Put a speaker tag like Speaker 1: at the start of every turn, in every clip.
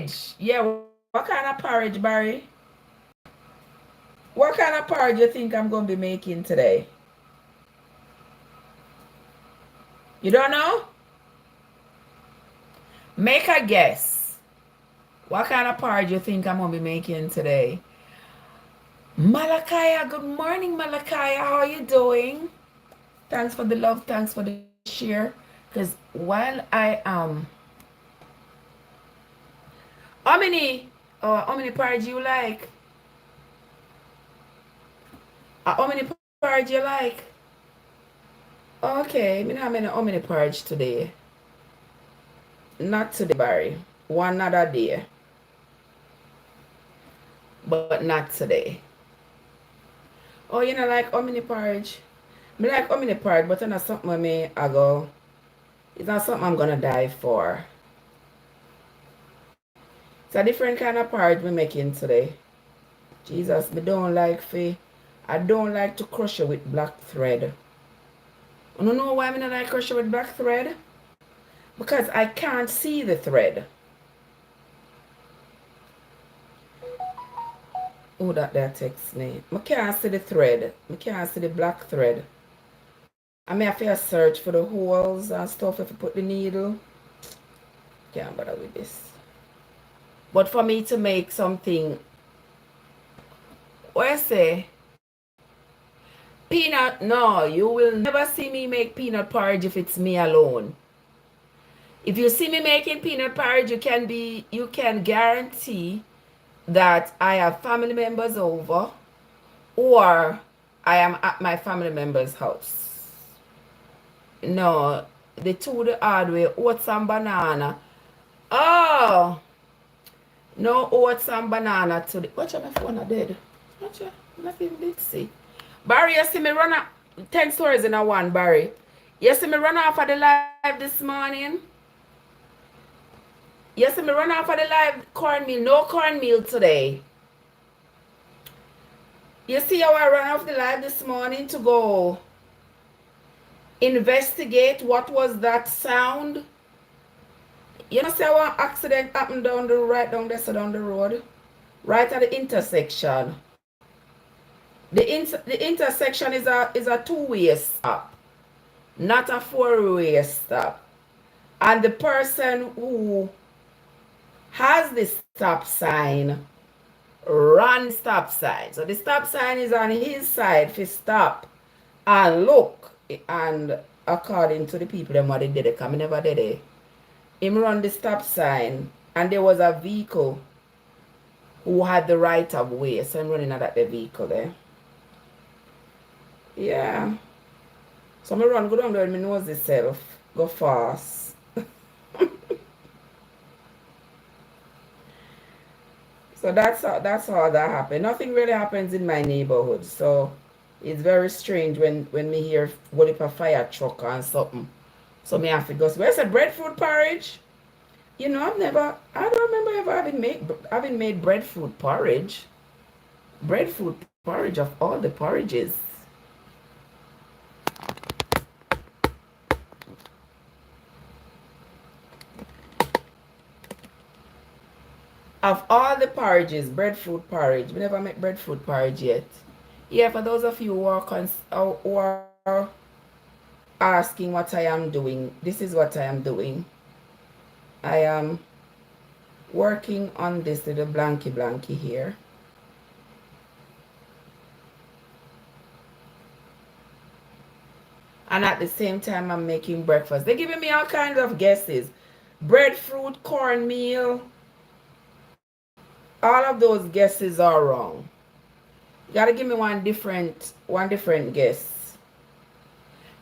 Speaker 1: Porridge. Yeah, what kind of porridge, Barry? What kind of porridge you think I'm going to be making today? You don't know? Make a guess. What kind of porridge you think I'm going to be making today? Malakaya, good morning, Malakaya. How are you doing? Thanks for the love. Thanks for the share. Because while I how many porridge you like? How many porridge you like? Okay, me not many how many porridge today. Not today, Barry. One other day. But not today. Oh, you know like how many porridge? Me like how many porridge, but it's not something with me I go. It's not something I'm gonna die for. It's a different kind of porridge we're making today. Jesus, me don't like I don't like to crush it with black thread. You don't know why I don't like crush it with black thread? Because I can't see the thread. Oh, that text me. I can't see the thread. I can't see the black thread. I may have to search for the holes and stuff if I put the needle. Can't bother with this. But for me to make something, what I say? Peanut, no, you will never see me make peanut porridge if it's me alone. If you see me making peanut porridge, you can guarantee that I have family members over or I am at my family member's house. No, the two the hard way, oats and banana. Oh, no oats and banana to the. Watch out, my phone are dead. Watch out, nothing did see. Barry, you see me run up 10 stories in a one, Barry. You see me run off of the live this morning? You see me run off of the live cornmeal. No cornmeal today. You see how I ran off the live this morning to go investigate what was that sound? You know, see how an accident happened down the road? Right at the intersection. The intersection is a two-way stop, not a four-way stop. And the person who has the stop sign ran stop sign. So the stop sign is on his side for stop and look. And according to the people that what they did, they come never did it. Him run the stop sign and there was a vehicle who had the right of way. So I'm running at the vehicle there. Yeah. So I run, go down there and my nose itself. Go fast. So that's how that happened. Nothing really happens in my neighborhood. So it's very strange when me hear what if a fire truck and something. So me have to go. Where's the breadfruit porridge? You know, I don't remember ever having made breadfruit porridge. Breadfruit porridge of all the porridges. Of all the porridges, breadfruit porridge. We never make breadfruit porridge yet. Yeah, for those of you who are asking what I am doing, this is what I am doing. I am working on this little blanky here. And at the same time, I'm making breakfast. They're giving me all kinds of guesses. Breadfruit, cornmeal. All of those guesses are wrong. You gotta give me one different guess.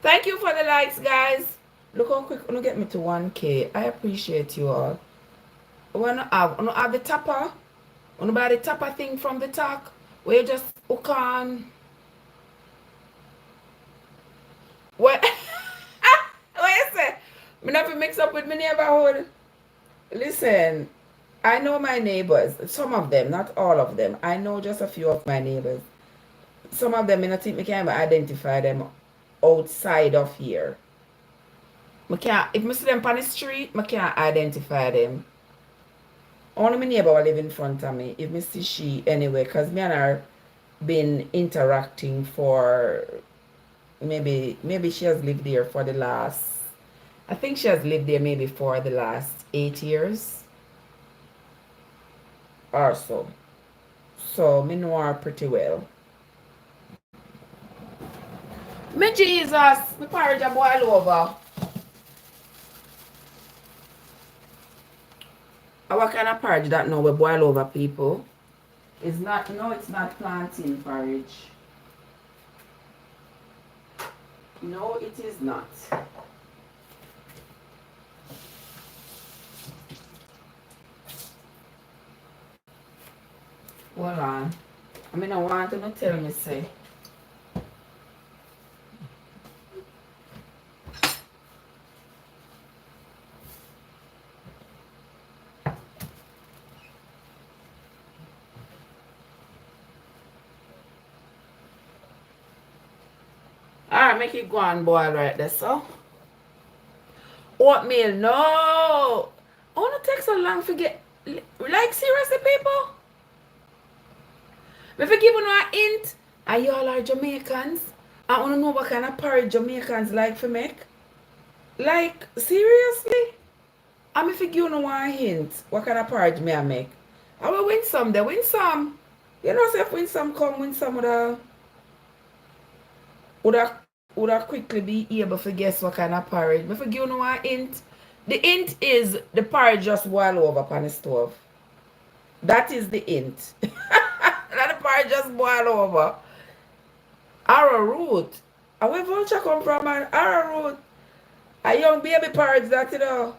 Speaker 1: Thank you for the likes, guys. Look how quick you get me to 1K. I appreciate you all. I wanna have the topper. Wanna buy the topper thing from the talk where you just hook on. What? What you say? Me not to mix up with my neighborhood. Listen, I know my neighbors. Some of them, not all of them. I know just a few of my neighbors. Some of them, I don't think I can identify them outside of here. If I see them on the street, I can't identify them. Only my neighbor will live in front of me. If me see she anyway, because me and her been interacting for maybe she has lived there for the last, I think she has lived there maybe for the last 8 years or so. So me know her pretty well. Me Jesus, my porridge a boil over. What kind of porridge that now we boil over, people? It's not, no, it's not plantain porridge. No, it is not. Hold on. I mean, I want to tell me, say. Alright, make it go and boil right there, so. Oatmeal, no. I want to take so long to get, like, seriously, people? If I give you a hint, and y'all are Jamaicans, I want to know what kind of porridge Jamaicans like to make. Like, seriously? I'm if you give you a hint, what kind of porridge may I make? I will win some, they win some. You know, so if win some come, win some would I quickly be able to guess what kind of porridge. If I give you a hint, the hint is the porridge just boil over upon the stove. That is the hint. That the porridge just boil over. Arrowroot. And where vulture come from, man? Arrowroot. A young baby porridge that, you know.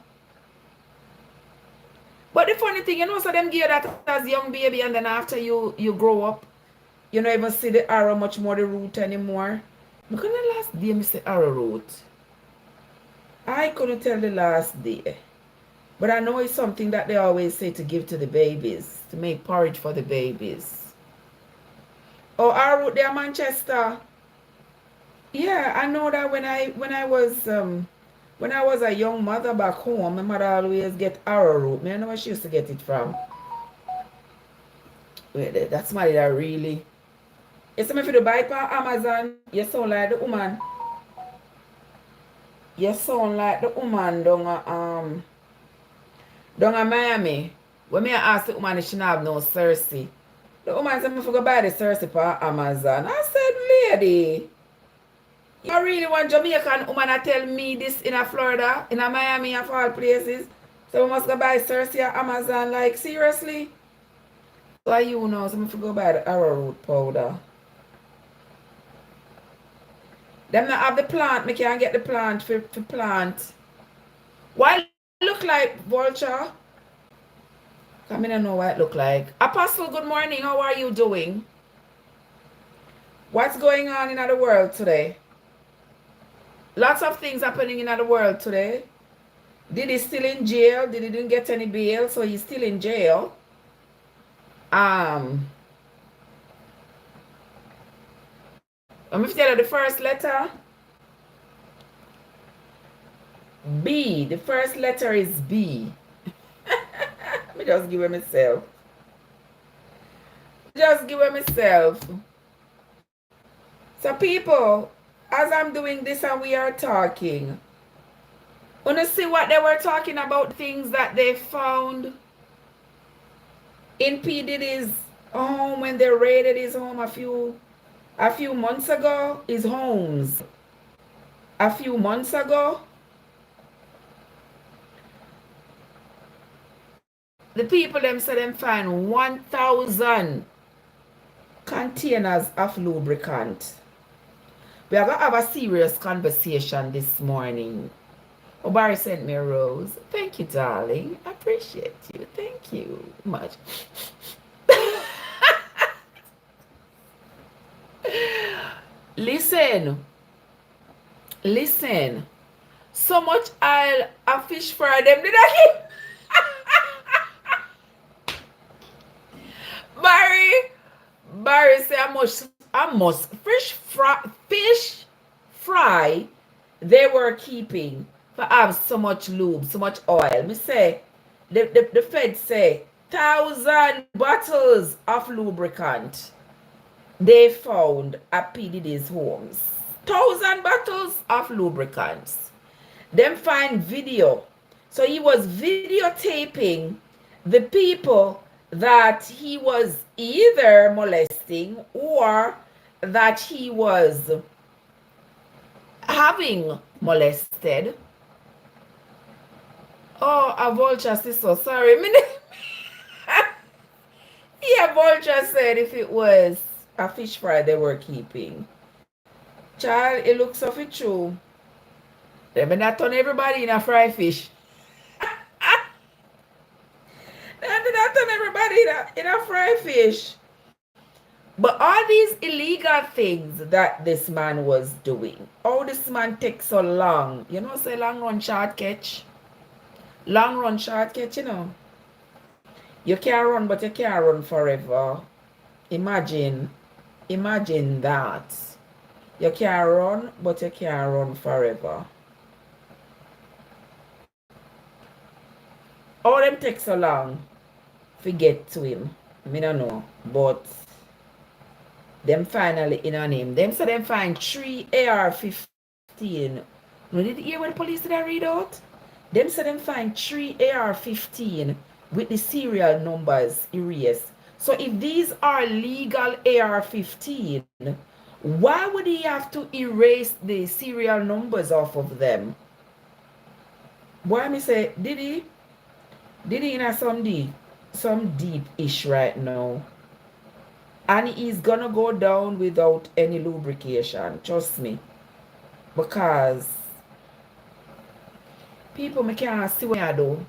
Speaker 1: But the funny thing, you know, so them give that as young baby, and then after you grow up, you don't even see the arrow much more the root anymore. Look at the last day, Mr. Arrowroot. I couldn't tell the last day. But I know it's something that they always say to give to the babies, to make porridge for the babies. Oh, arrowroot there, Manchester. Yeah, I know that when I was a young mother back home, my mother always get arrowroot. I know where she used to get it from. Wait, that's somebody that really. It's if you buy it on Amazon, you sound like the woman. You sound like the woman down in Miami. When me ask the woman if she have no Cersei. The woman said, I forgot to buy the Cersei on Amazon. I said, lady, you really want Jamaican woman to tell me this in a Florida, in a Miami, of all places? So we must go buy Cersei on Amazon, like, seriously? So you know, so I forgot to buy the arrowroot powder. Them not have the plant, me can't get the plant for plant. Why it look like, vulture? I mean, I know what it look like. Apostle, good morning. How are you doing? What's going on in the world today? Lots of things happening in the world today. Diddy still in jail. Diddy didn't get any bail, so he's still in jail. I'm going to tell you the first letter. B. The first letter is B. Let me just give it myself. So people, as I'm doing this and we are talking, wanna see what they were talking about, things that they found in P. Diddy's home when they raided his home a few months ago, his homes. A few months ago. The people them said them find 1,000 containers of lubricant. We are going to have a serious conversation this morning. Oh, Barry sent me a rose. Thank you, darling. I appreciate you. Thank you much. Listen. So much oil and fish fry them. Did I keep? Barry say I must fish fry they were keeping for have so much lube, so much oil. Me say the Fed say 1,000 bottles of lubricant they found at P. Diddy's homes. 1,000 bottles of lubricants. Them find video. So he was videotaping the people that he was either molesting or that he was having molested. Oh, a vulture sister, sorry. Yeah, vulture said if it was a fish fry they were keeping. Child, it looks so true. They may not turn everybody in a fry fish. They did not turn everybody in a fry fish. But all these illegal things that this man was doing, oh, this man takes so long. You know, say long run short catch. Long run short catch, you know. You can't run, but you can't run forever. Imagine that. You can't run, but you can't run forever. All them take so long to get to him. I don't know, but them finally in on him. Them so them find 3 AR-15. No, did you hear what the police did I read out? Them so them find 3 AR-15 with the serial numbers erased. So if these are legal AR-15, why would he have to erase the serial numbers off of them? Why me say, Diddy in some deep-ish right now. And he's gonna go down without any lubrication, trust me. Because people me can't see what I do.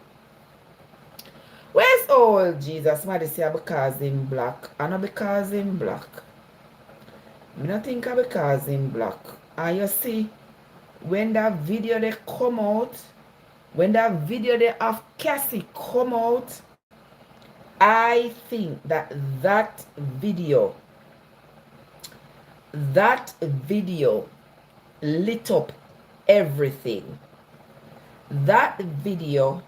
Speaker 1: Where's old Jesus? Somebody say because him black. I know because him black. I don't think because him black. And you see, when that video they come out, when that video they have Cassie come out, I think that video lit up everything. That video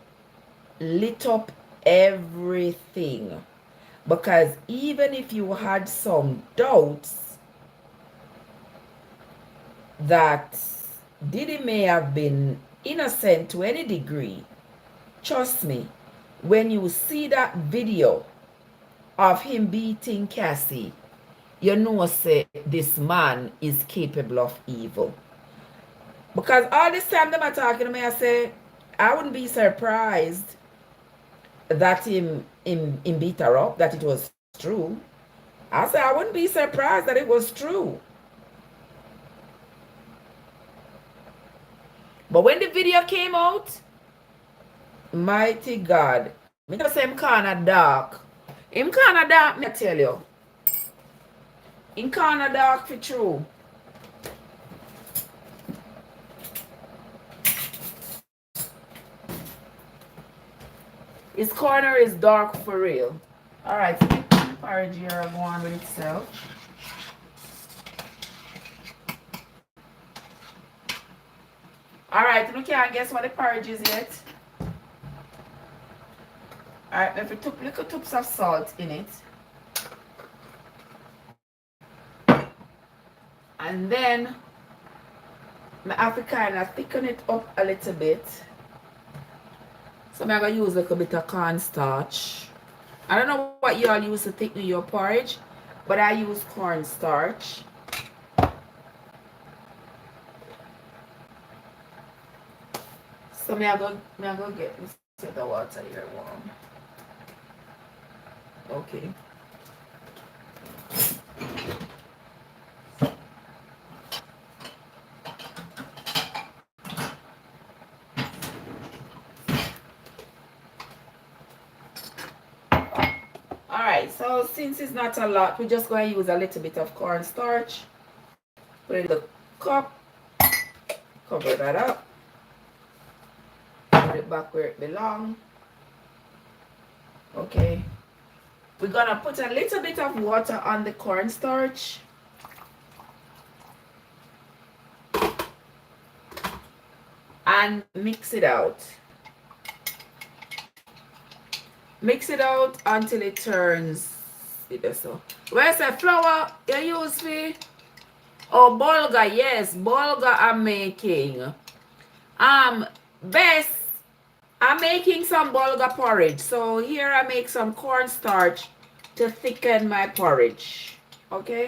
Speaker 1: lit up everything. Because even if you had some doubts that Diddy may have been innocent to any degree, trust me, when you see that video of him beating Cassie, you know say this man is capable of evil. Because all this time them are talking to me, I say, I wouldn't be surprised that him beat her up, that it was true. I say I wouldn't be surprised that it was true. But when the video came out, mighty God, me just say him kinda dark. Him kinda dark, me tell you. Him kinda dark for true. His corner is dark for real. Alright, so the porridge here go on with itself. Alright, you can't guess what the porridge is yet. Alright, if you took little tubs of salt in it. And then I have to kind of thicken it up a little bit. So I'm going to use a little bit of cornstarch. I don't know what you all use to thicken your porridge, but I use cornstarch. So I'm going to get the water here warm. Okay. Alright, so since it's not a lot, we're just going to use a little bit of cornstarch. Put it in the cup. Cover that up. Put it back where it belongs. Okay. We're going to put a little bit of water on the cornstarch. And mix it out. Mix it out until it turns. So. Where's the flour you use for? Oh, bulgur. Yes, bulgur I'm making. Best, I'm making some bulgur porridge. So here I make some cornstarch to thicken my porridge. Okay.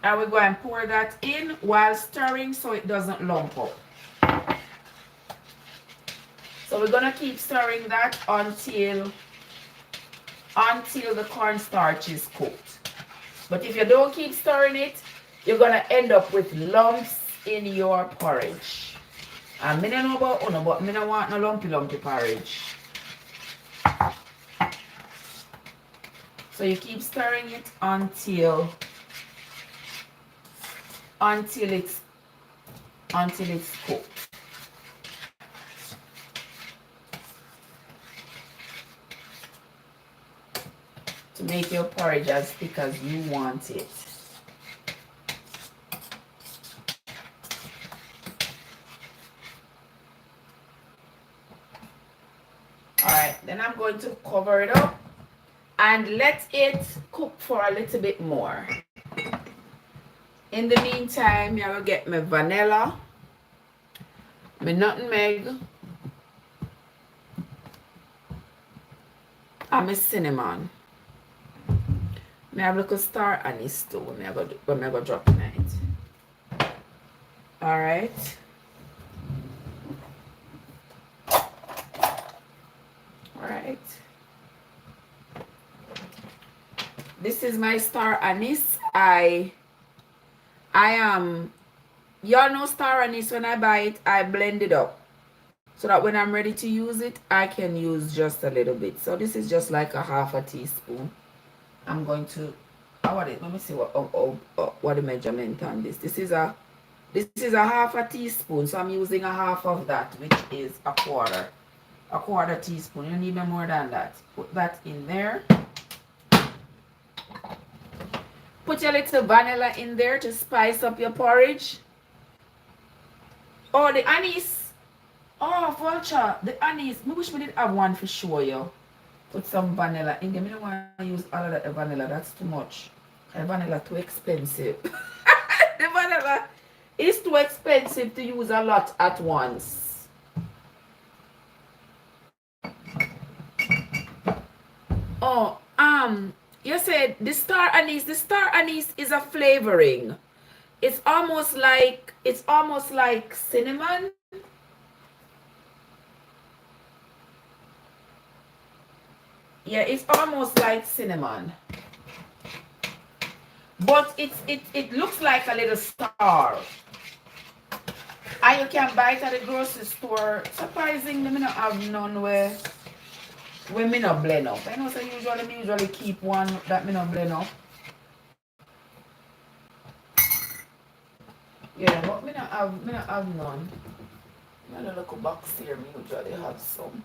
Speaker 1: And we're going to pour that in while stirring so it doesn't lump up. So we're going to keep stirring that until the cornstarch is cooked. But if you don't keep stirring it, you're going to end up with lumps in your porridge. And I don't know about you, but I don't want no lumpy porridge. So you keep stirring it until it's cooked. To make your porridge as thick as you want it. Alright, then I'm going to cover it up and let it cook for a little bit more. In the meantime, I will get my vanilla, my nutmeg, and my cinnamon. I have a little star anise too when I go drop in it. Alright. Alright. This is my star anise. Y'all know star anise, when I buy it, I blend it up. So that when I'm ready to use it, I can use just a little bit. So this is just like a half a teaspoon. I'm going to, let me see what the measurement on this. This is a half a teaspoon. So I'm using a half of that, which is a quarter teaspoon. You need no more than that. Put that in there. Put your little vanilla in there to spice up your porridge. Oh, the anise. Oh, vulture. The anise. I wish we did have one for sure, yo. Put some vanilla in there. I don't want to use all of that vanilla. That's too much. The vanilla too expensive. The vanilla is too expensive to use a lot at once. Oh, you said the star anise. The star anise is a flavoring. It's almost like cinnamon. Yeah, it's almost like cinnamon. But it looks like a little star. And you can buy it at the grocery store. Surprisingly, I don't have none where me not blend up. I know so usually keep one that me not blend up. Yeah, but me not have none. I don't look a box here, me usually have some.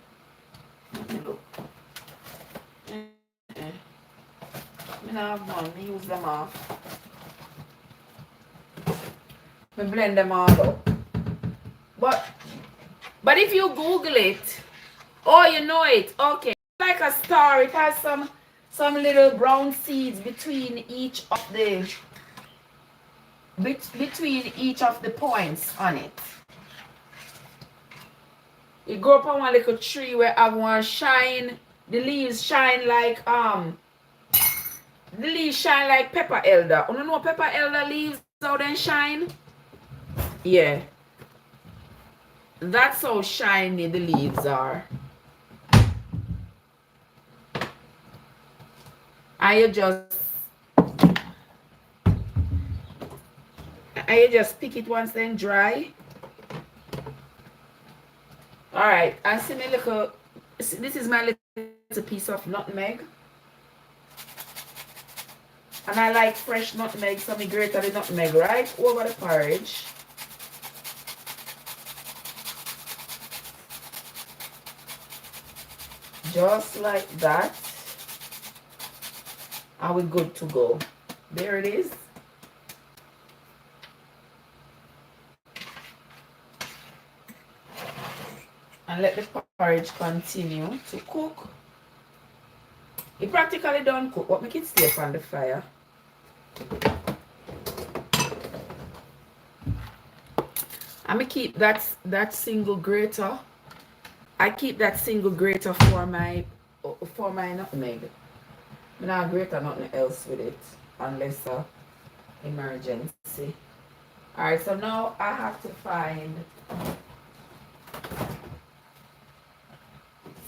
Speaker 1: Let me look. Me not have none, me use them off. Me blend them all up. But if you Google it, oh, you know it. Okay. Like a star, it has some little brown seeds between each of the points on it. It grow up on one little tree where I want shine. The leaves shine like pepper elder. You know pepper elder leaves how they shine? Yeah. That's how shiny the leaves are. And you just pick it once then dry. Alright, and see me little, this is my little piece of nutmeg. And I like fresh nutmeg, so I grate the nutmeg right over the porridge. Just like that. And we're good to go. There it is. and let the porridge continue to cook. It practically done cook, but make it stay on the fire. I'm gonna keep that single grater. I keep that single grater for my nutmeg. I'm not grater nothing else with it unless emergency. Alright, so now I have to find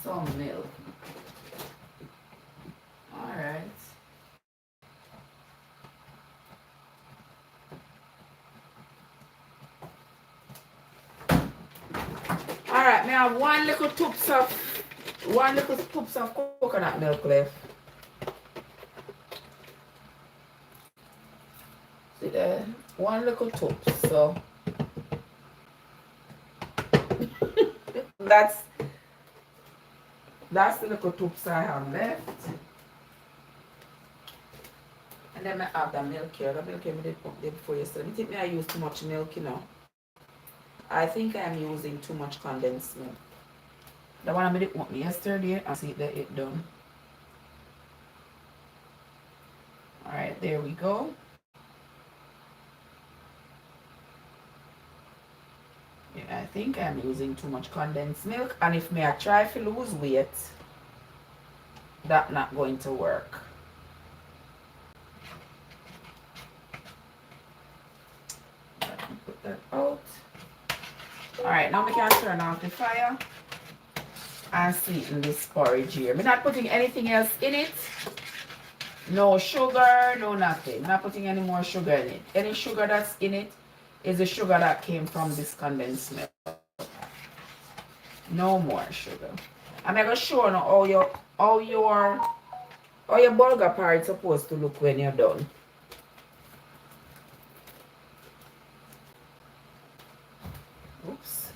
Speaker 1: some milk. Alright. Alright, I have one little tubs of coconut milk left. See there? One little tub. So that's the little tubs I have left. And then I have the milk here. The milk here I did put there before yesterday. I think I use too much milk, you know. I think I'm using too much condensed milk. The one I did put yesterday, I see that it done. Alright, there we go. Yeah, I think I'm using too much condensed milk, and if I try to lose weight, that's not going to work. Put that out. Alright, now we can turn off the fire and sweeten this porridge here. I'm not putting anything else in it. No sugar, no nothing. I'm not putting any more sugar in it. Any sugar that's in it is the sugar that came from this condensed milk. No more sugar. I'm going to show you how your bulgur porridge is supposed to look when you're done. Oops.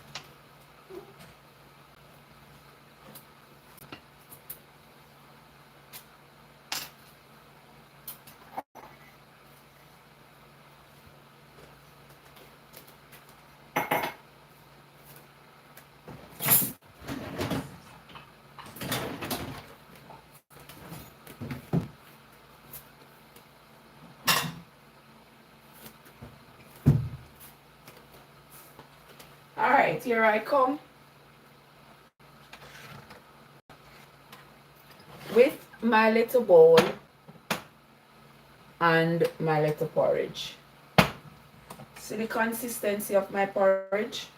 Speaker 1: Alright, here I come with my little bowl and my little porridge. See the consistency of my porridge?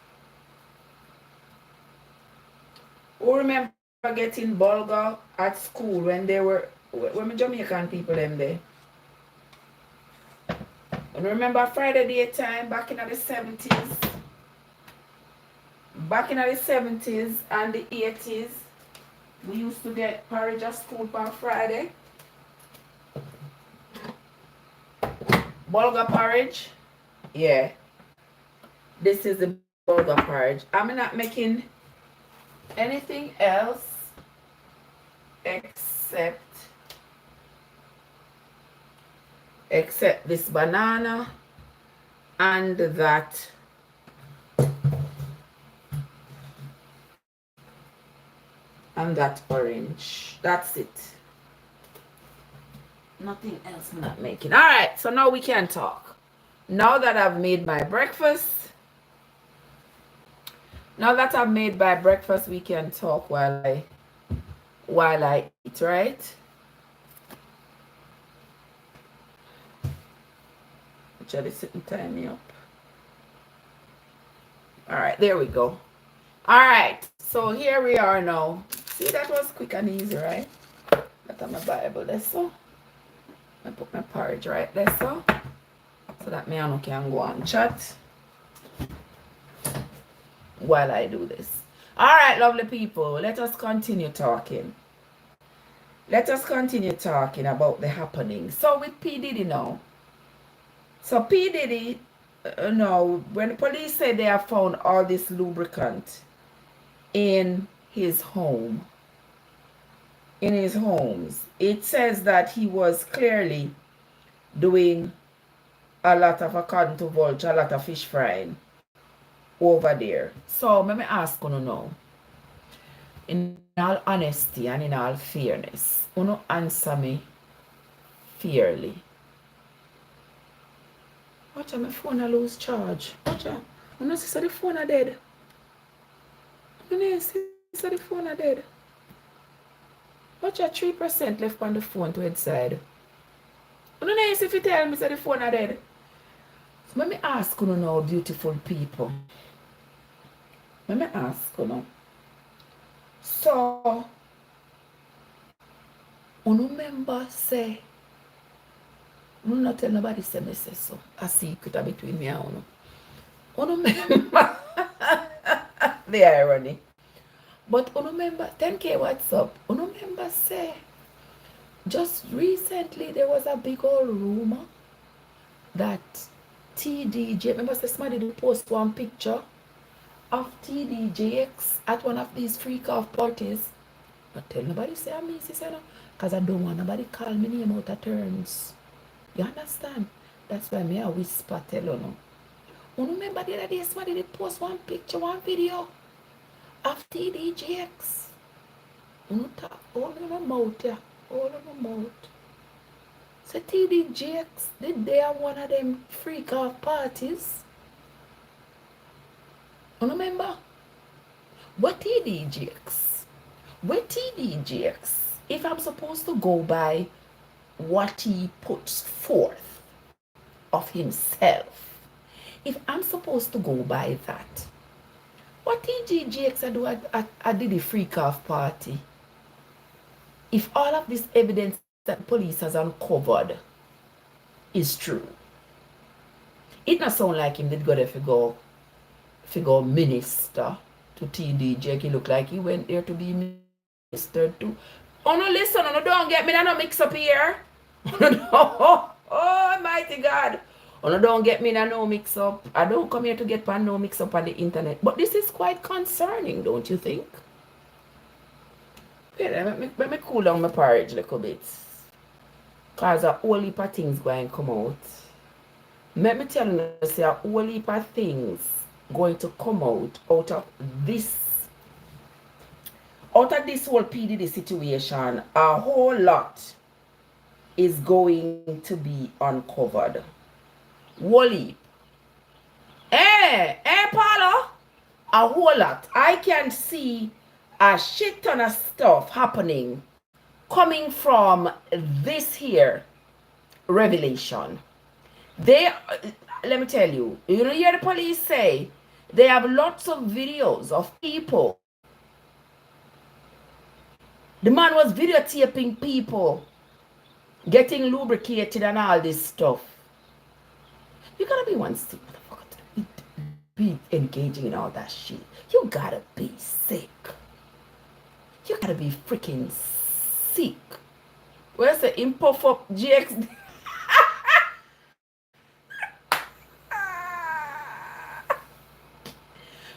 Speaker 1: Who remember getting bulgur at school when my Jamaican people them there? And remember Friday daytime back in the 70s? Back in the 70s and the 80s, we used to get porridge at school on Friday. Bulgur porridge. Yeah. This is the bulgur porridge. I'm not making anything else except this banana and that orange. That's it. Nothing else I'm not making. Alright, so now we can talk. Now that I've made my breakfast, we can talk while I eat, right? Actually, sitting time me up. Alright, there we go. Alright, so here we are now. See, that was quick and easy, right? That's my Bible there, so. I put my porridge right there, so that me and can go and chat while I do this. Alright, lovely people, let us continue talking. Let us continue talking about the happenings. So with P. Diddy now. So P. Diddy, when the police said they have found all this lubricant in his home, in his homes, it says that he was clearly doing a lot of, according to Vulture, a lot of fish frying over there. So let me ask you now, In all honesty and in all fairness, uno answer me fairly. Watch out, my phone a lose charge. Watch out. Uno see the phone a dead. Uno see the phone a dead. Watch out, 3% left on the phone to its side. Uno see if you tell me the phone a dead. So let me ask you now, beautiful people. Let me ask you now. So, uno member say, uno not tell nobody say me say so. A secret between me and uno. Uno member, the irony. But uno member, 10K what's up? Uno member say, just recently there was a big old rumor that TDJ, remember somebody did post one picture of TDJX at one of these freak off parties. But tell nobody say I'm easy, say no. Because I don't want nobody call me name out of turns. You understand? That's why me I whisper tell you no. You remember the other day somebody did post one picture, one video of TDJX. You talk all in my mouth, yeah. All in my mouth. So TDJX, did they have one of them freak off parties? You remember? What TDJX? What TDJX? If I'm supposed to go by what he puts forth of himself, if I'm supposed to go by that, what TDJX I do at Diddy freak off party? If all of this evidence that police has uncovered is true, it not sound like him did go there figure minister to TDJ. He look like he went there to be ministered to. Oh no, listen, oh no, don't get me no mix up here. Oh, almighty God. Oh no, don't get me no mix up. I don't come here to get no mix up on the internet. But this is quite concerning, don't you think? Yeah, let me cool down my porridge a little bit. Because a whole heap of things going to come out. Let me tell you, say a whole heap of things going to come out of this whole PDD situation. A whole lot is going to be uncovered. Whole heap. Paula, a whole lot. I can see a shit ton of stuff happening coming from this here revelation. Let me tell you, you know, hear the police say they have lots of videos of people. The man was videotaping people getting lubricated and all this stuff. You gotta be one sick motherfucker to be engaging in all that shit. You gotta be sick. You gotta be freaking sick. Where's the impuff up GX?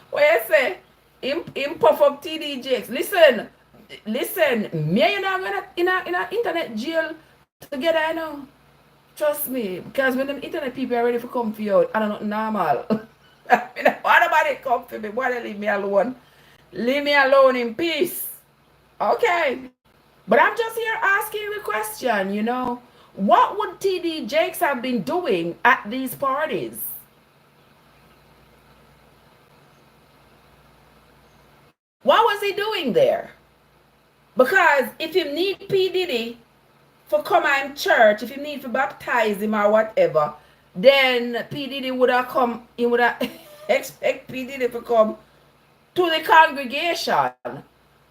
Speaker 1: Where's the impuff up TDJX? Listen, me and you are in a internet jail together, I know. Trust me, because when them internet people are ready to come for you, I don't know, normal. I mean, why nobody come for me? Why they leave me alone? Leave me alone in peace. Okay. But I'm just here asking you a question, you know. What would TD Jakes have been doing at these parties? What was he doing there? Because if you need P. Diddy for come in church, if you need to baptize him or whatever, then P. Diddy would have come, he would have expect P. Diddy to come to the congregation.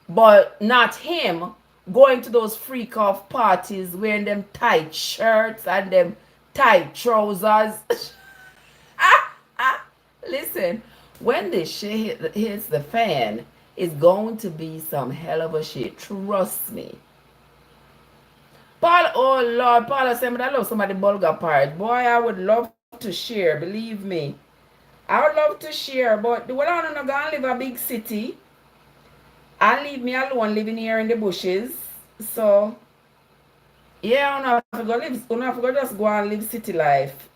Speaker 1: But not him going to those freak off parties wearing them tight shirts and them tight trousers. Listen, when this shit hits the fan, it's going to be some hell of a shit. Trust me. Paul, oh Lord, Paula said, I love somebody bulgar part. Boy, I would love to share, believe me. I would love to share, but the one I'm not gonna live a big city. And leave me alone living here in the bushes. So yeah, I'm not gonna just go and live city life.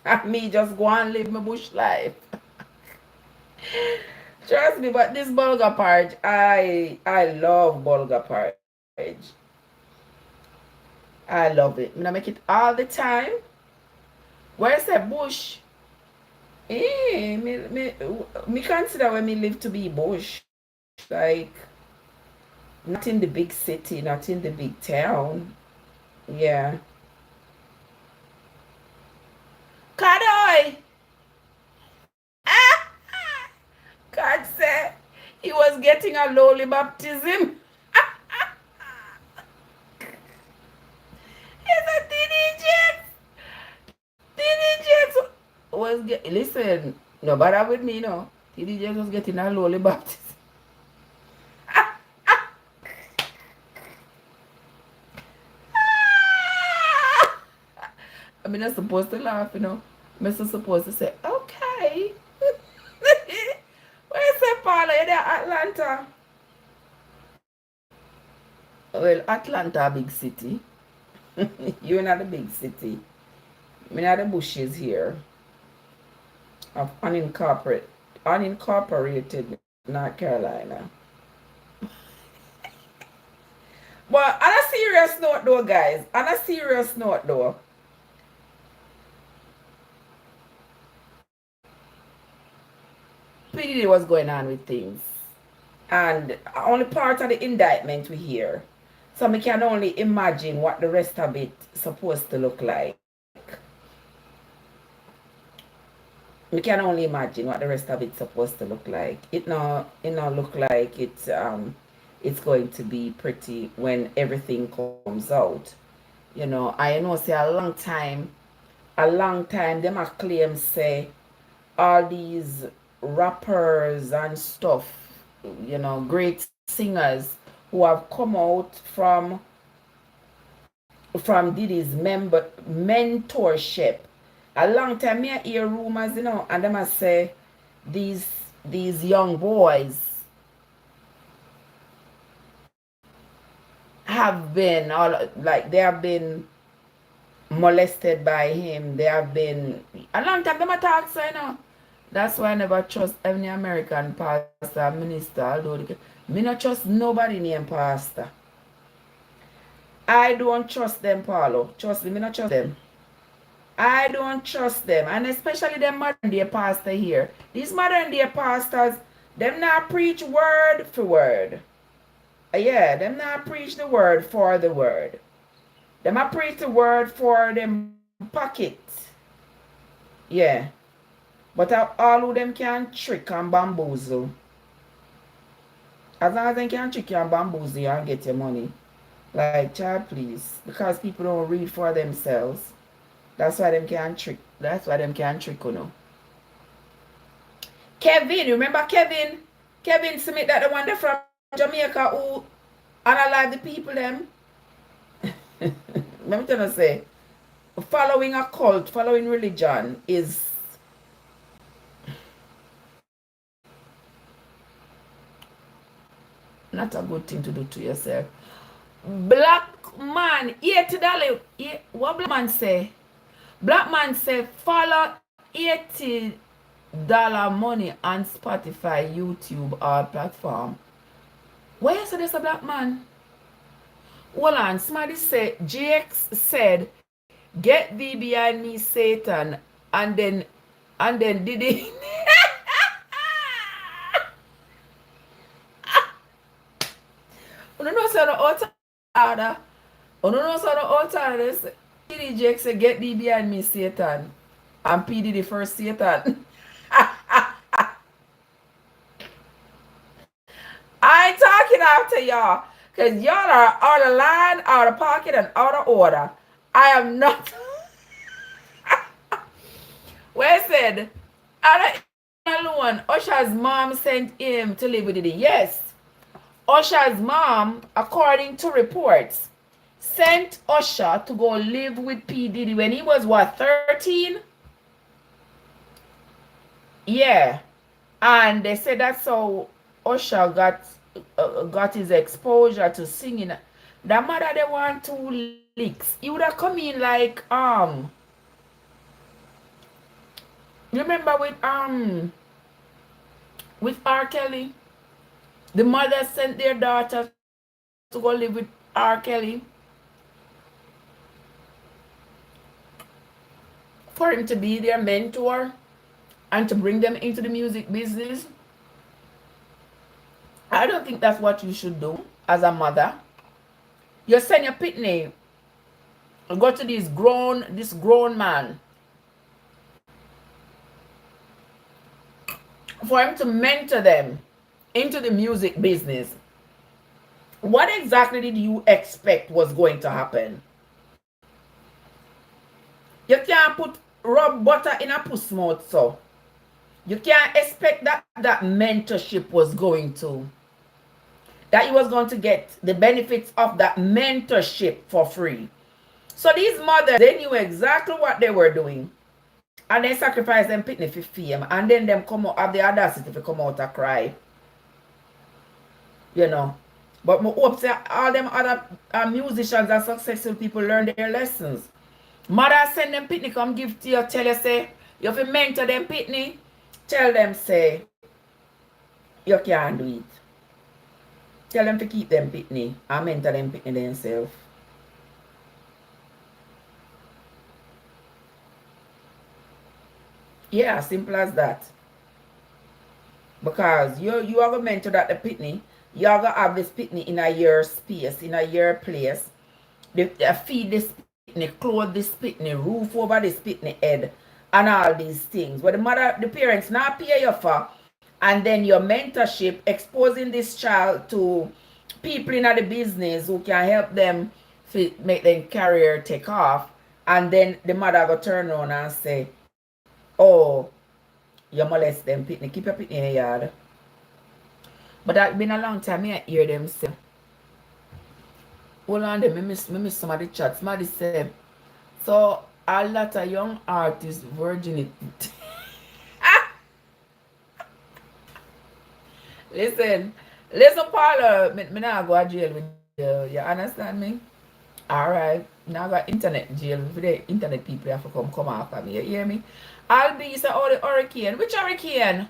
Speaker 1: And me just go and live my bush life. Trust me, but this bulgur porridge, I love bulgur porridge. I love it. I make it all the time. Where's that bush? Me consider when me live to be bush. Like, not in the big city, not in the big town. Yeah. Kadoy! Ah! God said he was getting a lowly baptism. He's a teenager. Teenagers was get listen, no bother with me, no. Teenagers was getting a lowly baptism. I'm not supposed to laugh, you know. I'm just supposed to say, okay. Where's that Paula? You're there, Atlanta. Well, Atlanta a big city. You're not a big city. I'm not the bushes here of unincorporated North Carolina. But on a serious note though, guys, on a serious note though, P. Diddy was going on with things. And only part of the indictment we hear. So we can only imagine what the rest of it supposed to look like. We can only imagine what the rest of it's supposed to look like. It not look like it's going to be pretty when everything comes out. You know, I know say a long time them a claim say all these rappers and stuff, you know, great singers who have come out from Diddy's mentorship. A long time me I hear rumors, you know, and them I say these young boys have been all like they have been molested by him. They have been a long time them I talk so you know. That's why I never trust any American pastor, minister, although me not trust nobody named pastor. I don't trust them, Paulo. Trust me not trust them. I don't trust them. And especially them modern day pastor here. These modern day pastors, them not preach word for word. Yeah, them not preach the word for the word. Them not preach the word for them pocket. Yeah. But all of them can trick and bamboozle. As long as they can trick you and bamboozle you and get your money. Like, child, please. Because people don't read for themselves. That's why them can trick. That's why them can trick, you know. Kevin, remember Kevin? Kevin Smith, that the one that from Jamaica who analyze the people them. Let me tell you say, following a cult, following religion is not a good thing to do to yourself. Black man, $80. What black man say? Black man say follow $80 money on Spotify, YouTube, or platform. Why you say this a black man? Hold on, somebody say GX said, get thee behind me, Satan, and then Diddy. You know so the outer order. You know so the outer order. Diddy GX say, get thee behind me, Satan, and P Diddy first Satan. I ain't talking after y'all. Because y'all are out of line, out of pocket, and out of order. I am not. Where said, alone, Usher's mom sent him to live with Diddy. Yes. Usher's mom, according to reports, sent Usher to go live with P. Diddy when he was, what, 13? Yeah. And they said that's how Usher got his exposure to singing. That mother they want 2 licks. He would have come in like you remember with with R. Kelly. The mother sent their daughter to go live with R. Kelly for him to be their mentor and to bring them into the music business. I don't think that's what you should do as a mother. You send your pitney and go to this grown man for him to mentor them into the music business. What exactly did you expect was going to happen? You can't rub butter in a puss mouth, so you can't expect that mentorship was going to, that you was going to get the benefits of that mentorship for free. So these mothers, they knew exactly what they were doing. And they sacrificed them pitney for fame. And then them come out, have the audacity to come out and cry. You know. But I hope say all them other musicians and successful people learn their lessons. Mother send them pitney come give to you, tell you say, you have to mentor them pitney. Tell them say, you can't do it. Tell them to keep them pitney and mentor them pitney themselves. Yeah, simple as that. Because you have a mentor that the pitney, you have to have this pitney in a your space, in a your place. They feed this pitney, clothe this pitney, roof over this pitney head, and all these things. But the parents not pay you for, and then your mentorship, exposing this child to people in the business who can help them to make their career take off, and then the mother go turn around and say, oh, you molest them pitney, keep your pitney in the yard. But that been a long time I hear them say. Hold on, I miss some of the chats. Somebody said, so a lot of young artists virginity. Listen, Paula, me not go to jail with you. You understand me? Alright. Now I got internet jail. For the internet people have to come after me. You hear me? I'll be say, oh, the hurricane. Which hurricane?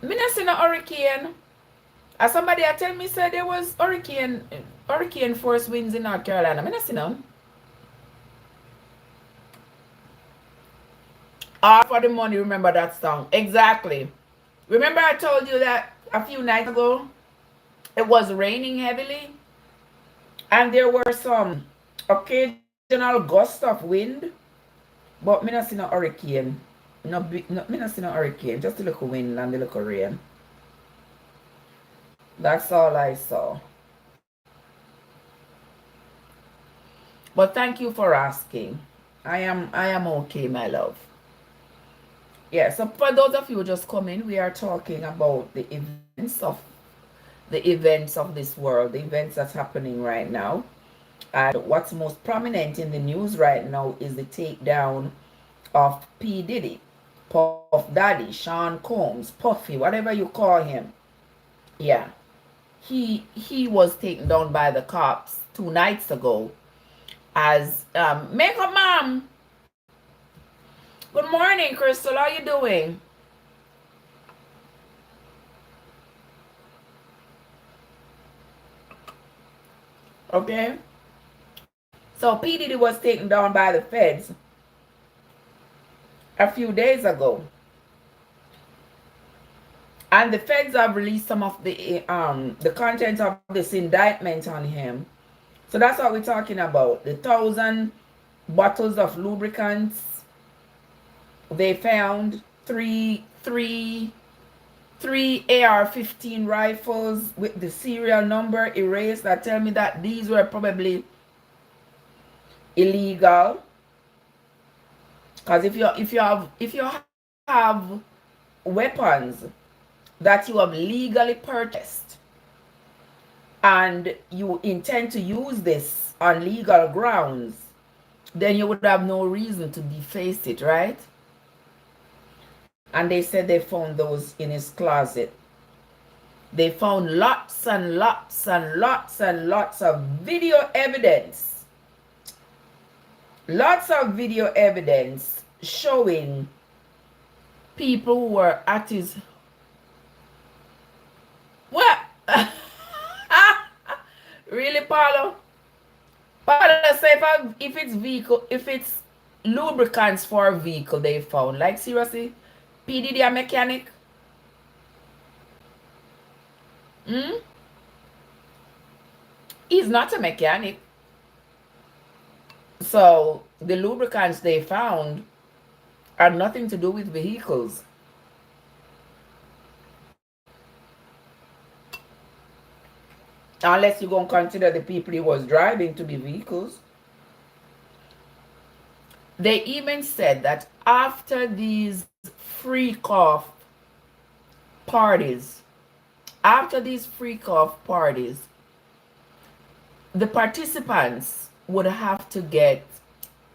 Speaker 1: Me not see no hurricane. As somebody tell me said there was hurricane force winds in North Carolina. Me not see none. All for the money, remember that song. Exactly. Remember I told you that a few nights ago it was raining heavily and there were some occasional gusts of wind, but me not see no hurricane. Me not see no hurricane, just a little wind and a little rain. That's all I saw. But thank you for asking. I am okay, my love. Yeah, so for those of you who just come in, we are talking about the events of this world, the events that's happening right now. And what's most prominent in the news right now is the takedown of P. Diddy, Puff Daddy, Sean Combs, Puffy, whatever you call him. Yeah. He was taken down by the cops 2 nights ago as makeup mom. Good morning, Crystal. How you doing? Okay. So P. Diddy was taken down by the feds a few days ago. And the feds have released some of the content of this indictment on him. So that's what we're talking about. The 1,000 bottles of lubricants. They found three AR-15 rifles with the serial number erased. That tell me that these were probably illegal. Because if you have weapons that you have legally purchased and you intend to use this on legal grounds, then you would have no reason to deface it, right? And they said they found those in his closet. They found lots and lots and lots and lots of video evidence. Lots of video evidence showing people who were at his what? Really, Paulo? Paulo say if it's vehicle, if it's lubricants for a vehicle they found, like seriously, P Diddy a mechanic? Hmm? He's not a mechanic. So the lubricants they found are nothing to do with vehicles. Unless you're going to consider the people he was driving to be vehicles. They even said that after these freak-off parties, the participants would have to get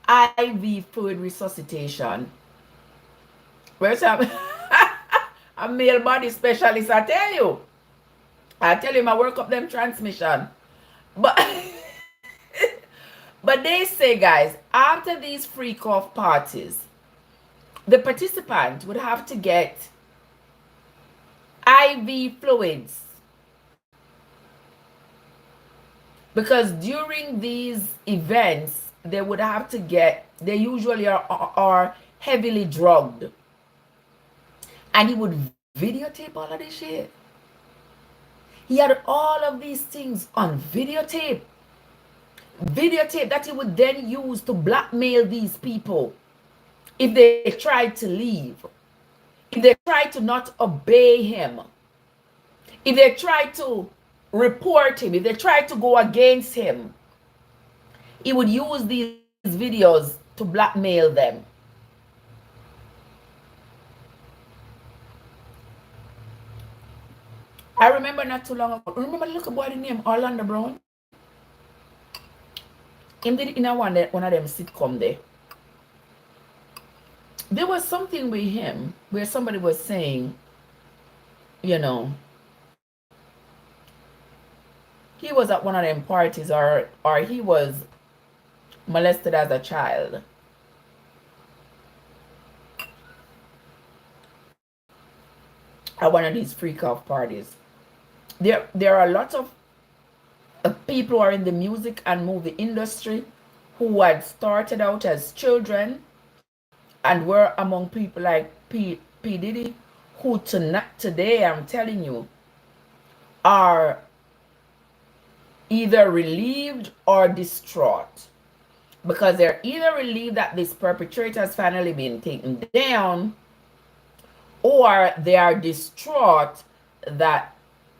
Speaker 1: IV fluid resuscitation. Where's a male body specialist, I tell you. I tell him I work up them transmission. But but they say, guys, after these freak-off parties, the participant would have to get IV fluids. Because during these events, they would have to get, they usually are heavily drugged. And he would videotape all of this shit. He had all of these things on videotape. Videotape that he would then use to blackmail these people if they tried to leave, if they tried to not obey him, if they tried to report him, if they tried to go against him. He would use these videos to blackmail them. I remember not too long ago. Remember the little boy named Orlando Brown? Him did it in one of them sitcom there. There was something with him where somebody was saying, you know, he was at one of them parties or he was molested as a child. At one of these freak-off parties. There are a lot of people who are in the music and movie industry who had started out as children and were among people like P Diddy, who today, I'm telling you, are either relieved or distraught. Because they're either relieved that this perpetrator has finally been taken down, or they are distraught that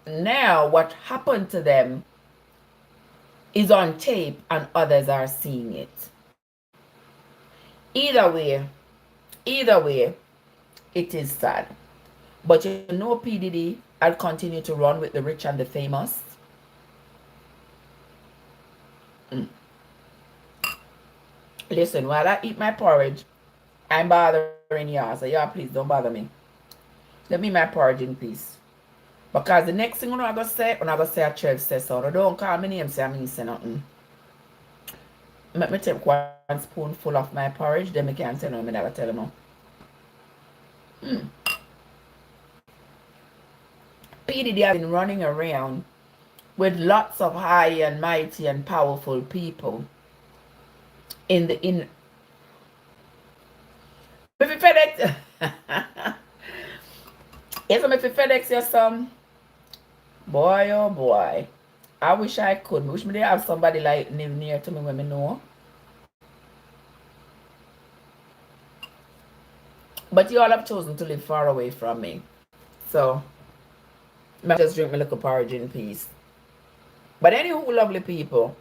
Speaker 1: now what happened to them is on tape and others are seeing it. Either way, it is sad. But you know, P Diddy, I'll continue to run with the rich and the famous. Listen, while I eat my porridge, I'm bothering y'all. So y'all, please don't bother me. Let me eat my porridge in peace. Because the next thing I'm going to say a Trev says so. Don't call me name, say I mean say nothing. Let me take one spoonful of my porridge, then I can tell them, I never tell them no. P Diddy has been running around with lots of high and mighty and powerful people if FedEx if FedEx your some boy, oh boy, I wish I could. I wish me they have somebody like live near to me when me know. But you all have chosen to live far away from me. So I just drink my little porridge in peace. But anywho, lovely people,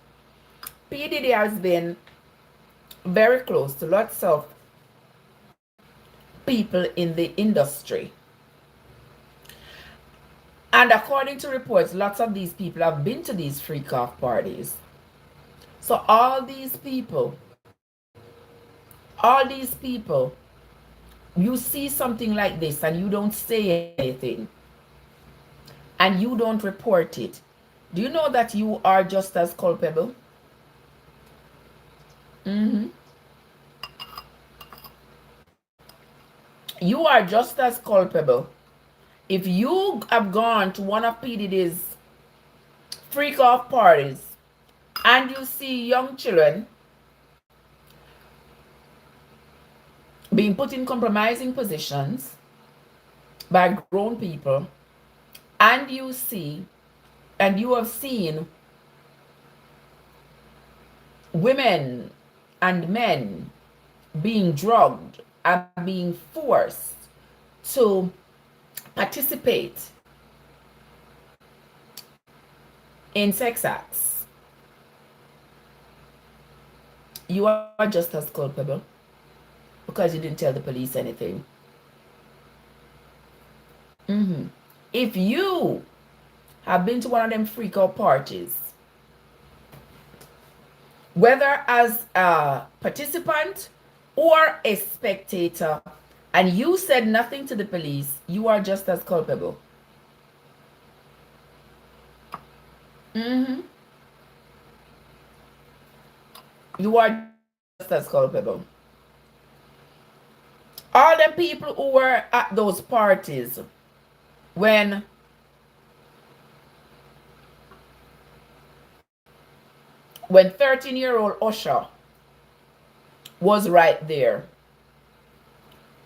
Speaker 1: P Diddy has been very close to lots of people in the industry. And according to reports, lots of these people have been to these freak-off parties. So all these people, you see something like this and you don't say anything and you don't report it. Do you know that you are just as culpable? You are just as culpable. If you have gone to one of P. Diddy's freak off parties and you see young children being put in compromising positions by grown people, and you have seen women and men being drugged and being forced to participate in sex acts, you are just as culpable because you didn't tell the police anything. If you have been to one of them freak out parties, whether as a participant or a spectator, and you said nothing to the police, you are just as culpable. You are just as culpable. All the people who were at those parties when 13-year-old Usher was right there.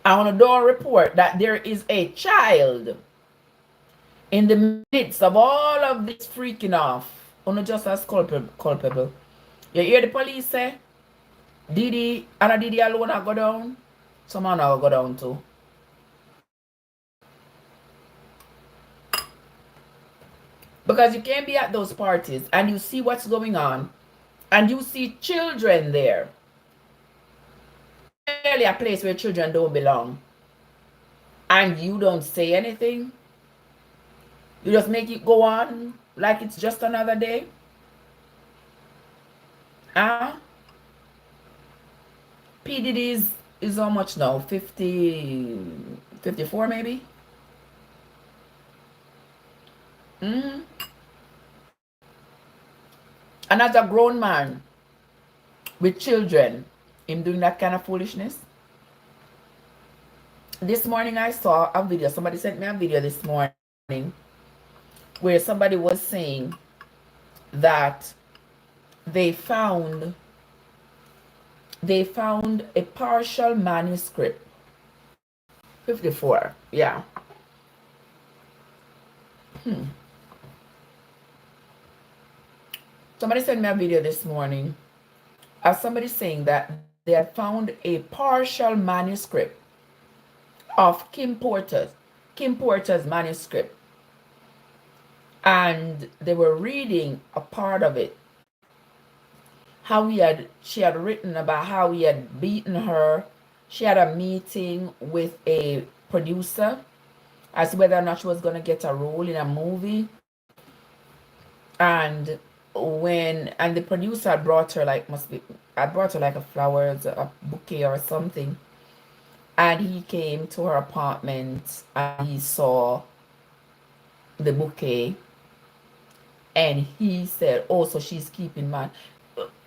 Speaker 1: I want to do a report that there is a child in the midst of all of this freaking off. Only just as culpable. You hear the police say, Diddy and a Diddy alone I go down? Some man will go down too. Because you can't be at those parties and you see what's going on and you see children there. Clearly a place where children don't belong. And you don't say anything. You just make it go on like it's just another day. P. Diddy is how much now? 54 maybe? Another grown man with children, him doing that kind of foolishness. This morning I saw a video. Somebody sent me a video this morning where somebody was saying that they found a partial manuscript. 54, yeah. Somebody sent me a video this morning of somebody saying that they had found a partial manuscript of Kim Porter's manuscript. And they were reading a part of it. She had written about how he had beaten her. She had a meeting with a producer as to whether or not she was going to get a role in a movie. And the producer had brought her like a flowers, a bouquet or something. And he came to her apartment and he saw the bouquet. And he said, oh, so she's keeping man.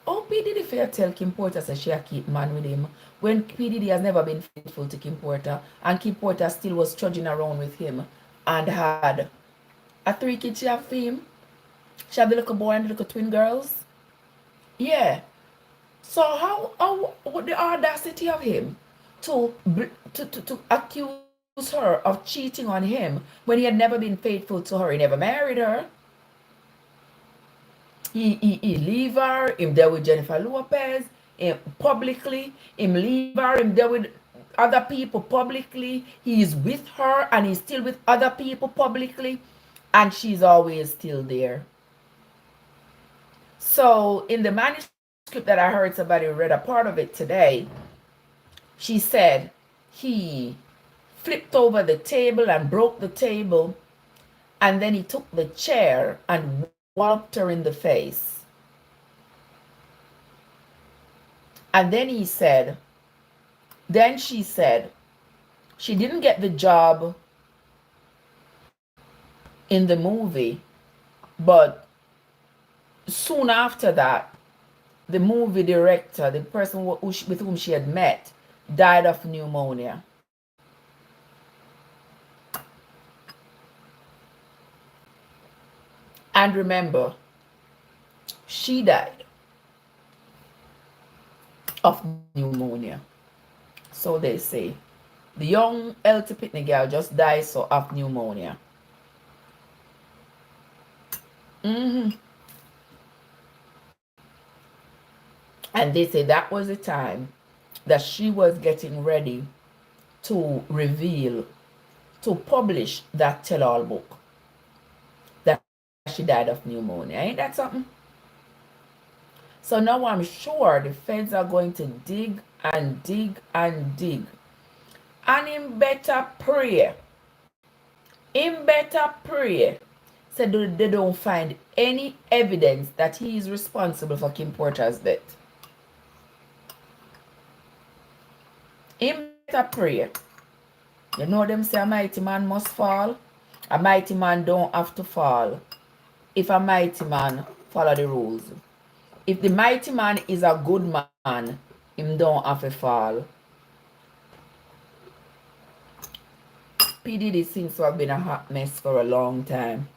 Speaker 1: Oh, P. Diddy fair tell Kim Porter said she keep man with him. When P. Diddy has never been faithful to Kim Porter. And Kim Porter still was trudging around with him. And had a 3 kids she have for him. She had the little boy and the little twin girls. Yeah. So how the audacity of him to accuse her of cheating on him when he had never been faithful to her. He never married her. He leave her, him there with Jennifer Lopez, publicly, him leave her, him there with other people publicly. He is with her and he's still with other people publicly, and she's always still there. So in the manuscript that I heard somebody read a part of it today, she said he flipped over the table and broke the table, and then he took the chair and walloped her in the face. And then she said she didn't get the job in the movie, but soon after that, the movie director, the person with whom she had met, died of pneumonia. And remember, she died of pneumonia. So they say. The young healthy pitney girl just died so of pneumonia. And they say that was the time that she was getting ready to reveal, to publish that tell-all book, that she died of pneumonia. Ain't that something? So now I'm sure the feds are going to dig and dig and dig. And him better pray. Him better pray. So they don't find any evidence that he is responsible for Kim Porter's death. Him better pray. You know them say a mighty man must fall. A mighty man don't have to fall if a mighty man follow the rules. If the mighty man is a good man, him don't have to fall. P. Diddy seems to have been a hot mess for a long time.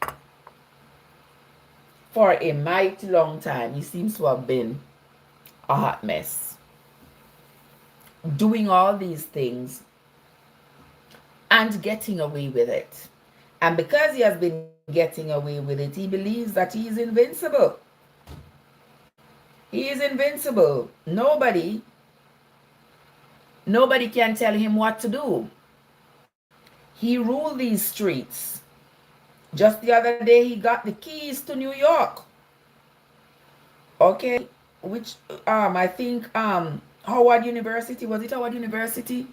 Speaker 1: For a mighty long time, he seems to have been a hot mess. Doing all these things and getting away with it. And because he has been getting away with it, he believes that he is invincible. He is invincible. Nobody can tell him what to do. He ruled these streets. Just the other day, he got the keys to New York. Okay, which I think Howard University, was it Howard University?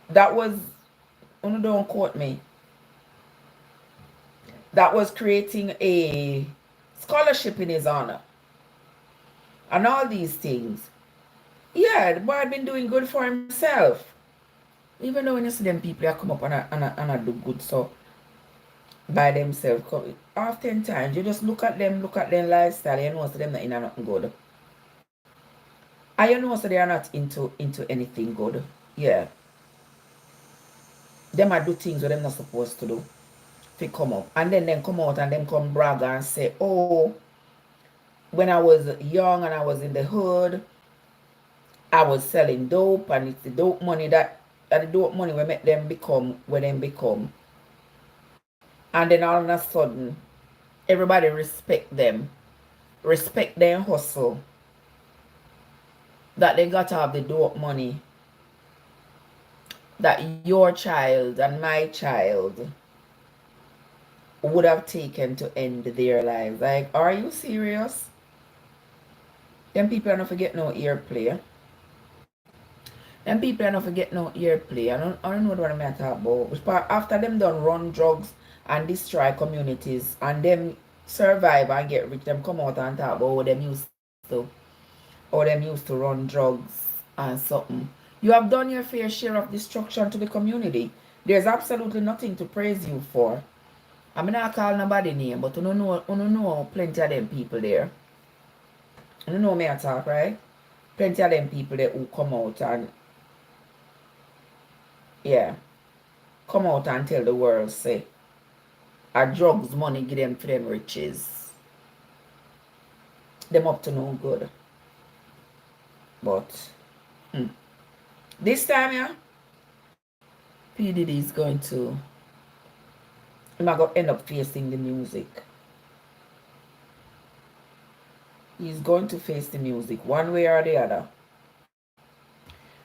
Speaker 1: That was, don't quote me. That was creating a scholarship in his honor. And all these things. Yeah, the boy had been doing good for himself. Even though when you see them people that come up and do good so by themselves, oftentimes you just look at them lifestyle, you know so them not in nothing good. And you know so they are not into anything good. Yeah. Them are do things that they're not supposed to do. They come up. And then them come out and them come brag and say, oh, when I was young and I was in the hood, I was selling dope, and it's the dope money that the dope money will make them become where them become. And then all of a sudden, everybody respect them. Respect their hustle. That they got to have the dope money. That your child and my child would have taken to end their lives. Like, are you serious? Them people are not forget no earplay. Them people are not forget no earplay. I don't know what I'm talking about. Which part after them done run drugs and destroy communities and them survive and get rich, them come out and talk about how them used to run drugs and something. You have done your fair share of destruction to the community. There's absolutely nothing to praise you for. I'm not call nobody name, but you know plenty of them people there. You know me I talk, right? Plenty of them people there who come out and come out and tell the world, say, our drugs money give them for them riches. Them up to no good. But this time, yeah, P. Diddy is going to end up facing the music. He's going to face the music one way or the other.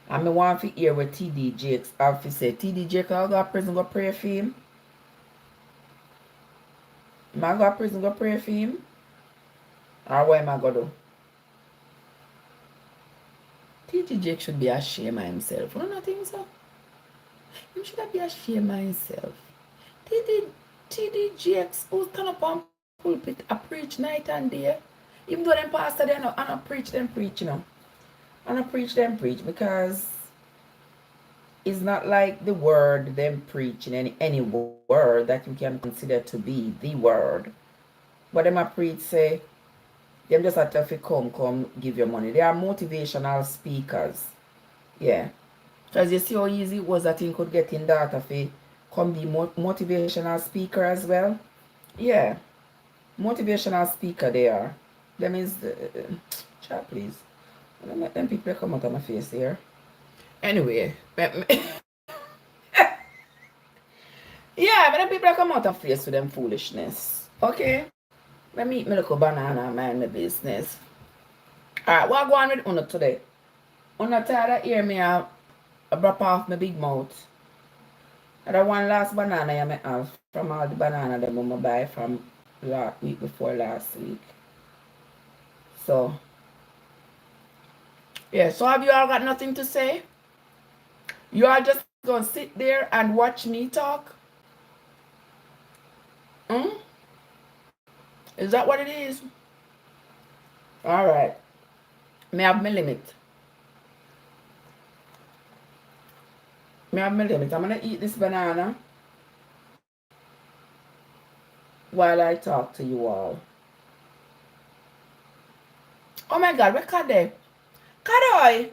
Speaker 1: And I want to hear what T.D. Jakes have to say. T.D. Jakes will go to prison, go pray for him. Am I go to prison, go pray for him? Or what am I going to do? T.D. Jakes should be ashamed of himself. You don't think so? He should be ashamed of himself. T.D. Jakes who stand up on pulpit a preach night and day. Even though them pastor they not preach, them preach, you know. And I preach them preach because it's not like the word them preach in any word that you can consider to be the word. But them a preach say them just have to come give your money. They are motivational speakers. Yeah. Because you see how easy it was that he could get in data for come be motivational speaker as well. Yeah. Motivational speaker they are. Them is chat please. Let me let them people come out of my face here. Anyway, yeah, but them people come out of face with them foolishness. Okay? Let me eat my little banana and mind my business. Alright, what go on with Una today? Una tired of hear me a drop off my big mouth. And that one last banana I may have from all the banana that I buy from week before last week. So yeah, so have you all got nothing to say? You all just gonna sit there and watch me talk? Hmm? Is that what it is? Alright. May I have my limit. May I have my limit. I'm gonna eat this banana while I talk to you all. Oh my god, where Kade? Kadoy!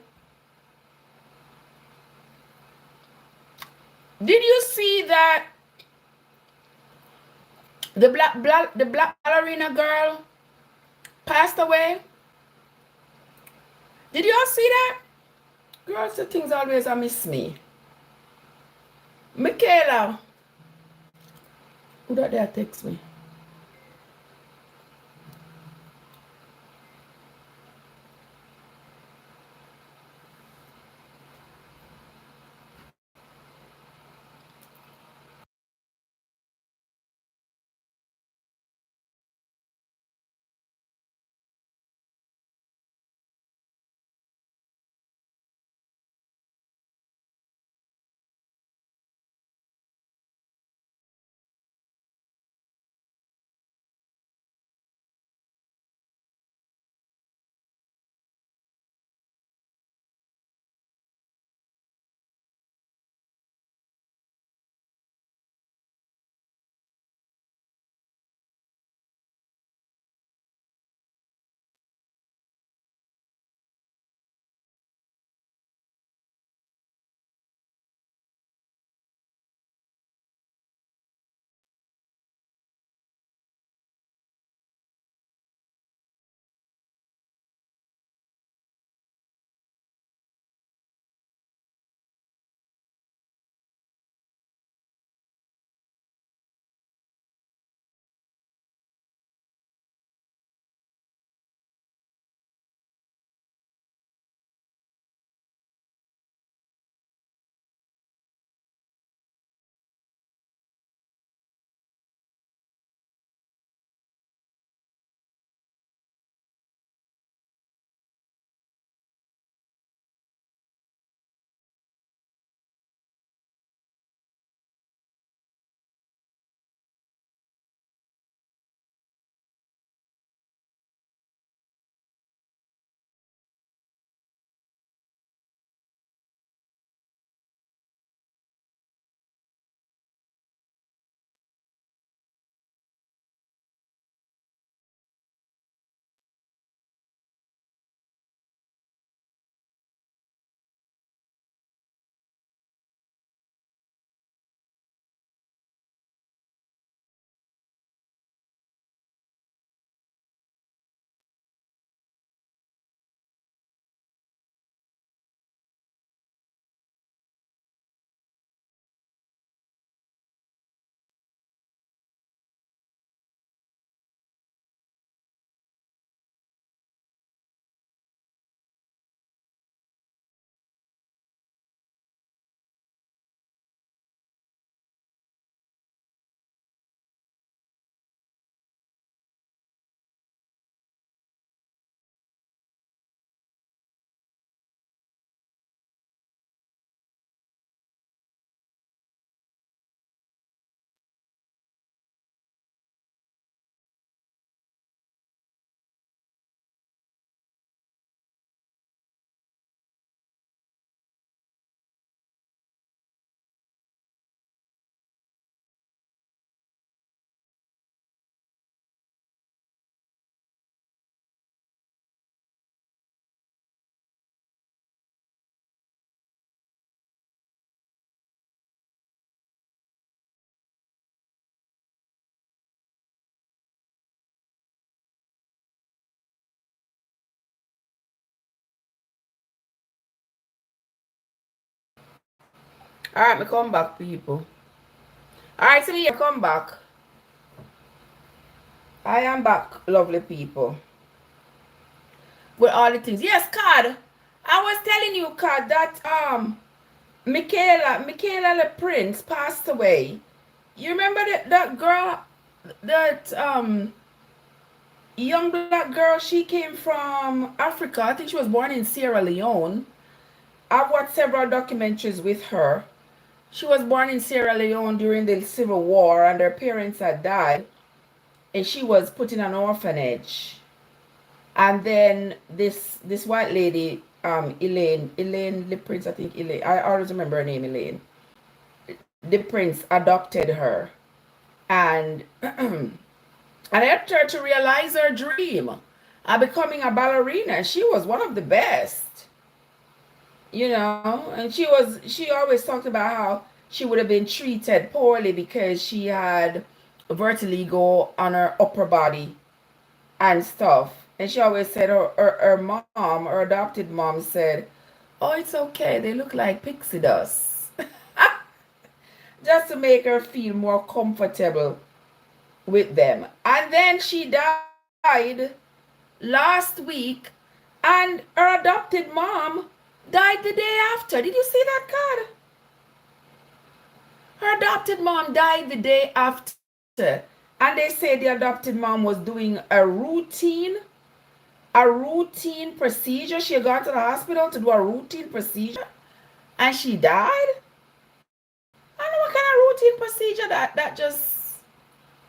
Speaker 1: Did you see that the black ballerina girl passed away? Did you all see that? Girls, the things always miss me. Michaela. Who that there text me? Alright, me come back, people. Alright, so me come back. I am back, lovely people. With all the things. Yes, Card. I was telling you, Card, that Michaela the Prince passed away. You remember that girl, that young black girl? She came from Africa. I think she was born in Sierra Leone. I've watched several documentaries with her. She was born in Sierra Leone during the Civil War, and her parents had died, and she was put in an orphanage. And then this white lady, Elaine the Prince, I think Elaine, I always remember her name, Elaine. The Prince adopted her, and and helped her to realize her dream of becoming a ballerina. She was one of the best, and she always talked about how she would have been treated poorly because she had vertigo on her upper body and stuff. And she always said her adopted mom said, "Oh, it's okay. They look like pixie dust." Just to make her feel more comfortable with them. And then she died last week, and her adopted mom died the day after. Did you see that, Card? Her adopted mom died the day after. And they say the adopted mom was doing a routine procedure. She had gone to the hospital to do a routine procedure, and she died. I don't know what kind of routine procedure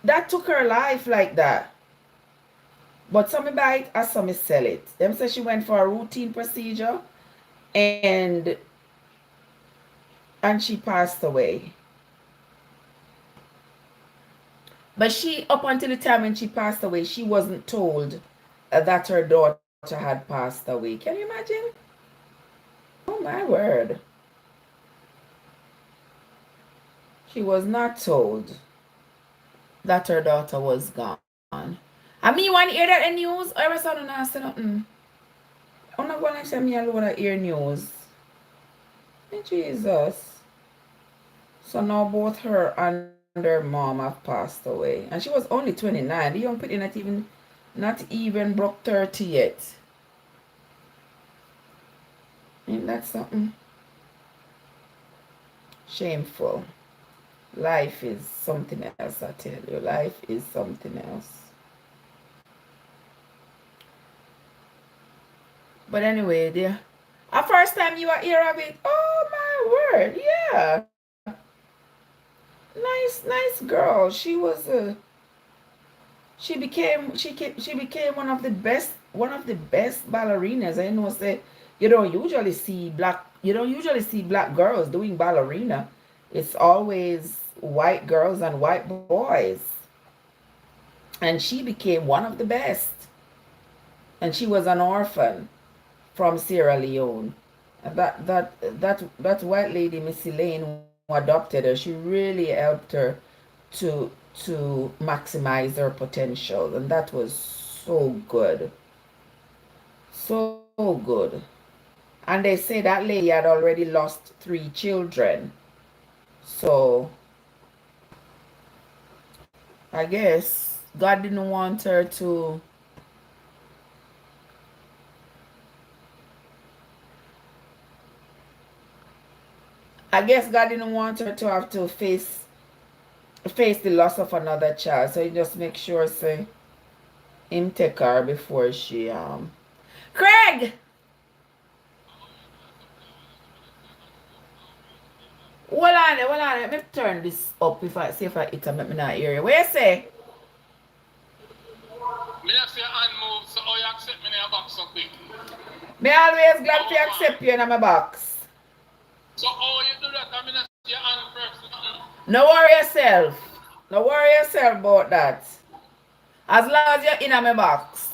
Speaker 1: that took her life like that. But some buy it and some sell it. Them say she went for a routine procedure, and she passed away. But she, up until the time when she passed away, she wasn't told that her daughter had passed away. Can you imagine? Oh my word. She was not told that her daughter was gone. I mean, when you hear that in news, I was not say nothing. I'm not going to say me alone to hear news. Jesus. So now both her and her mom have passed away. And she was only 29. The young people not even broke 30 yet. Ain't that something? Shameful. Life is something else, I tell you. Life is something else. But anyway, the first time you are here of it, oh my word, yeah. Nice girl. She was she became one of the best ballerinas. I know, say you don't usually see black girls doing ballerina. It's always white girls and white boys. And she became one of the best. And she was an orphan from Sierra Leone. That white lady, Miss Elaine, who adopted her, she really helped her to maximize her potential, and that was so good. So good. And they say that lady had already lost 3 children. So I guess God didn't want her to have to face the loss of another child. So you just make sure, say, him take her before she Craig! Hold on, let me turn this up if I see if I hit and make me not hear you. What you say?
Speaker 2: Me not say hand move, so how you accept me in your box so quick?
Speaker 1: Me always glad to accept you in my box.
Speaker 2: So how you do that? I mean, not say your hand first.
Speaker 1: No worry yourself. No worry yourself about that. As long as you're in my box.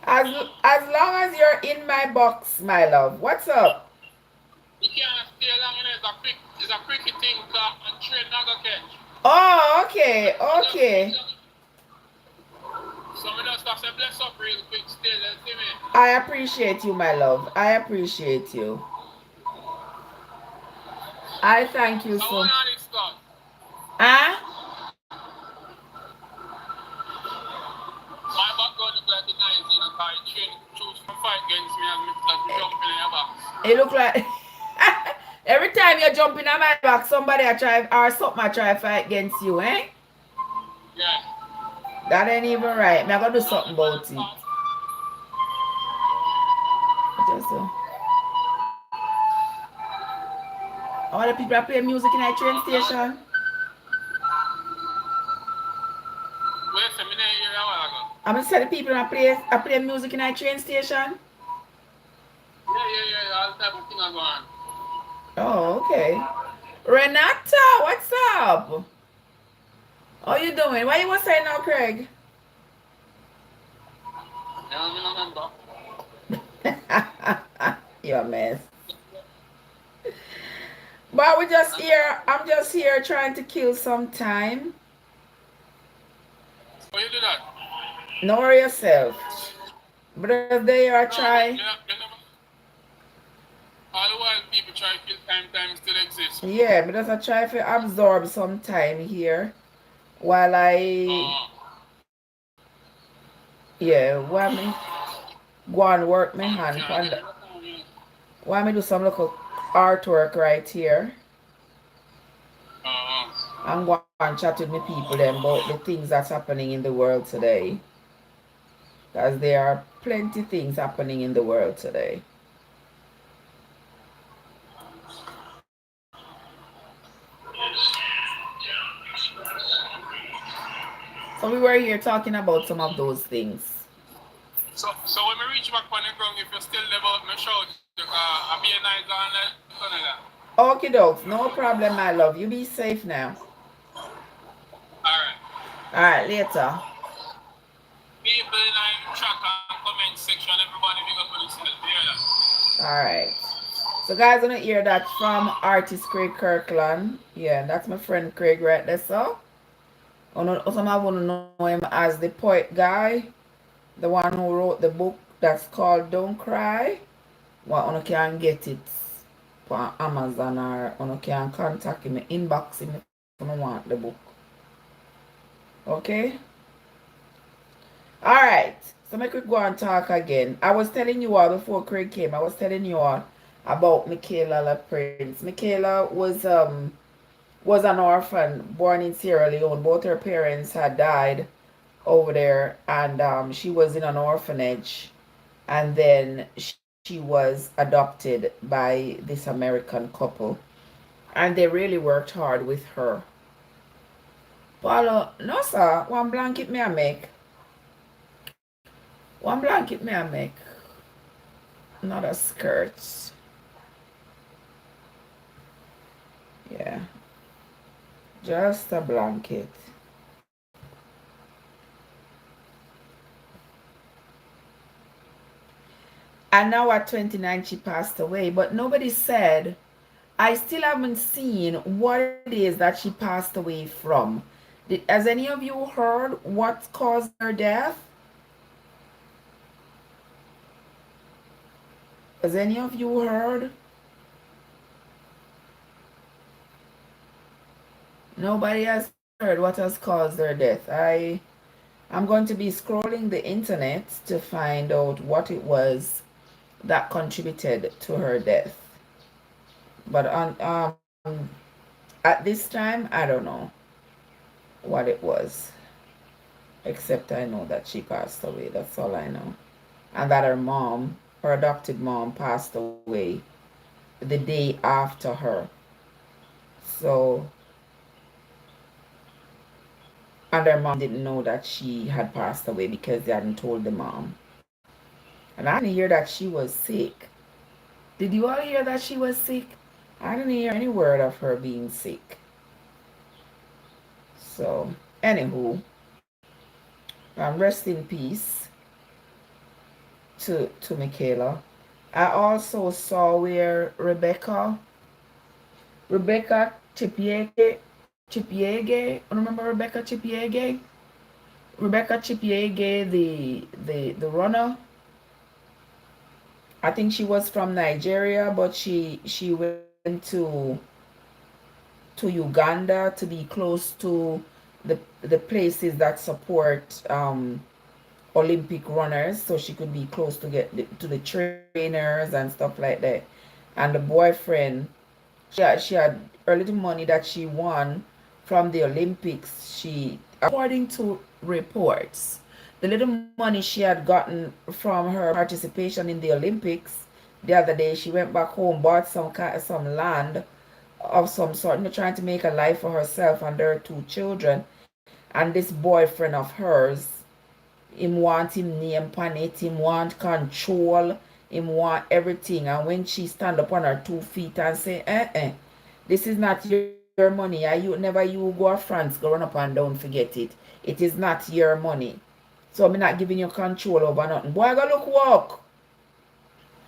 Speaker 1: as long as you're in my box, my love. What's up?
Speaker 2: You can't stay long, you know, it's a quick thing and train not go catch.
Speaker 1: Oh, okay.
Speaker 2: So me just have to bless up real quick still, you see me?
Speaker 1: I appreciate you, my love. I appreciate you. I thank you
Speaker 2: So
Speaker 1: so.
Speaker 2: what are these stuff?
Speaker 1: Ah,
Speaker 2: My background look like the 19 car. You choose from fight against me as we jump in your box.
Speaker 1: it look like every time you jump in on my back, somebody I try or something I try to fight against you, eh?
Speaker 2: Yeah.
Speaker 1: That ain't even right. Me I gotta do
Speaker 2: Now
Speaker 1: something
Speaker 2: the man
Speaker 1: about it.
Speaker 2: talk.
Speaker 1: Just all the people that play music in a train station.
Speaker 2: Wait a minute here a while ago.
Speaker 1: I'm gonna say the people that play music in a train station.
Speaker 2: Yeah. All type of thing are going on.
Speaker 1: Oh, okay. Renata, what's up? How you doing? What you was saying now, Craig?
Speaker 2: You know what I remember?
Speaker 1: You're a mess. But we just here. I'm just here trying to kill some time.
Speaker 2: Why you do that?
Speaker 1: Know yourself. But they are
Speaker 2: No, but
Speaker 1: try.
Speaker 2: they never. All the while people try to kill time still exists.
Speaker 1: Yeah, but just I try to absorb some time here while I
Speaker 2: Uh,
Speaker 1: yeah, while me go and work my
Speaker 2: I'm
Speaker 1: hand
Speaker 2: trying to
Speaker 1: on
Speaker 2: get
Speaker 1: the,
Speaker 2: it up now.
Speaker 1: while me do some little artwork right here.
Speaker 2: Uh,
Speaker 1: I'm going and chat with my people then about the things that's happening in the world today. Because there are plenty things happening in the world today. So we were here talking about some of those things.
Speaker 2: so when we reach back on the ground, if you're still there about my show, I'll be a nice and let that.
Speaker 1: Okay, dogs, no problem, my love. You be safe now.
Speaker 2: Alright.
Speaker 1: All right, later.
Speaker 2: People in the chat and comment section, everybody big up on yourself. Hear that?
Speaker 1: All right. So guys, gonna hear that from artist Craig Kirkland. Yeah, that's my friend Craig right there. So, some of you know him as the poet guy, the one who wrote the book that's called Don't Cry. Well, you can get it on Amazon or you can contact him, inbox him if you want the book. Okay? Alright. So make we go and talk again. I was telling you all before Craig came, I was telling you all about Michaela La Prince. Michaela was an orphan born in Sierra Leone. Both her parents had died over there, and she was in an orphanage, and then she was adopted by this American couple, and they really worked hard with her. Paulo, no sir, one blanket me I make. One blanket me I make. Not a skirt. Yeah. Just a blanket. And now at 29 she passed away, but nobody said, I still haven't seen what it is that she passed away from. Has any of you heard what caused her death? Has any of you heard? Nobody has heard what has caused her death. I'm going to be scrolling the internet to find out what it was that contributed to her death. But at this time, I don't know what it was. Except I know that she passed away. That's all I know. And that her adopted mom, passed away the day after her. So, and her mom didn't know that she had passed away because they hadn't told the mom. And I didn't hear that she was sick. Did you all hear that she was sick? I didn't hear any word of her being sick. So, anywho, rest in peace to Michaela. I also saw where Rebecca Chipiege. Remember Rebecca Chipiege? Rebecca Chipiege, the runner. I think she was from Nigeria, but she went to to Uganda to be close to the places that support Olympic runners, so she could be close to to the trainers and stuff like that. And the boyfriend, she had a little money that she won from the Olympics. According to reports, the little money she had gotten from her participation in the Olympics, the other day she went back home, bought some land of some sort, trying to make a life for herself and her two children. And this boyfriend of hers, him want him name pan it, him want control, him want everything. And when she stand up on her 2 feet and say, this is not your money. You go to France, go run up and down, forget it. It is not your money. So I'm not giving you control over nothing. Boy, go look walk.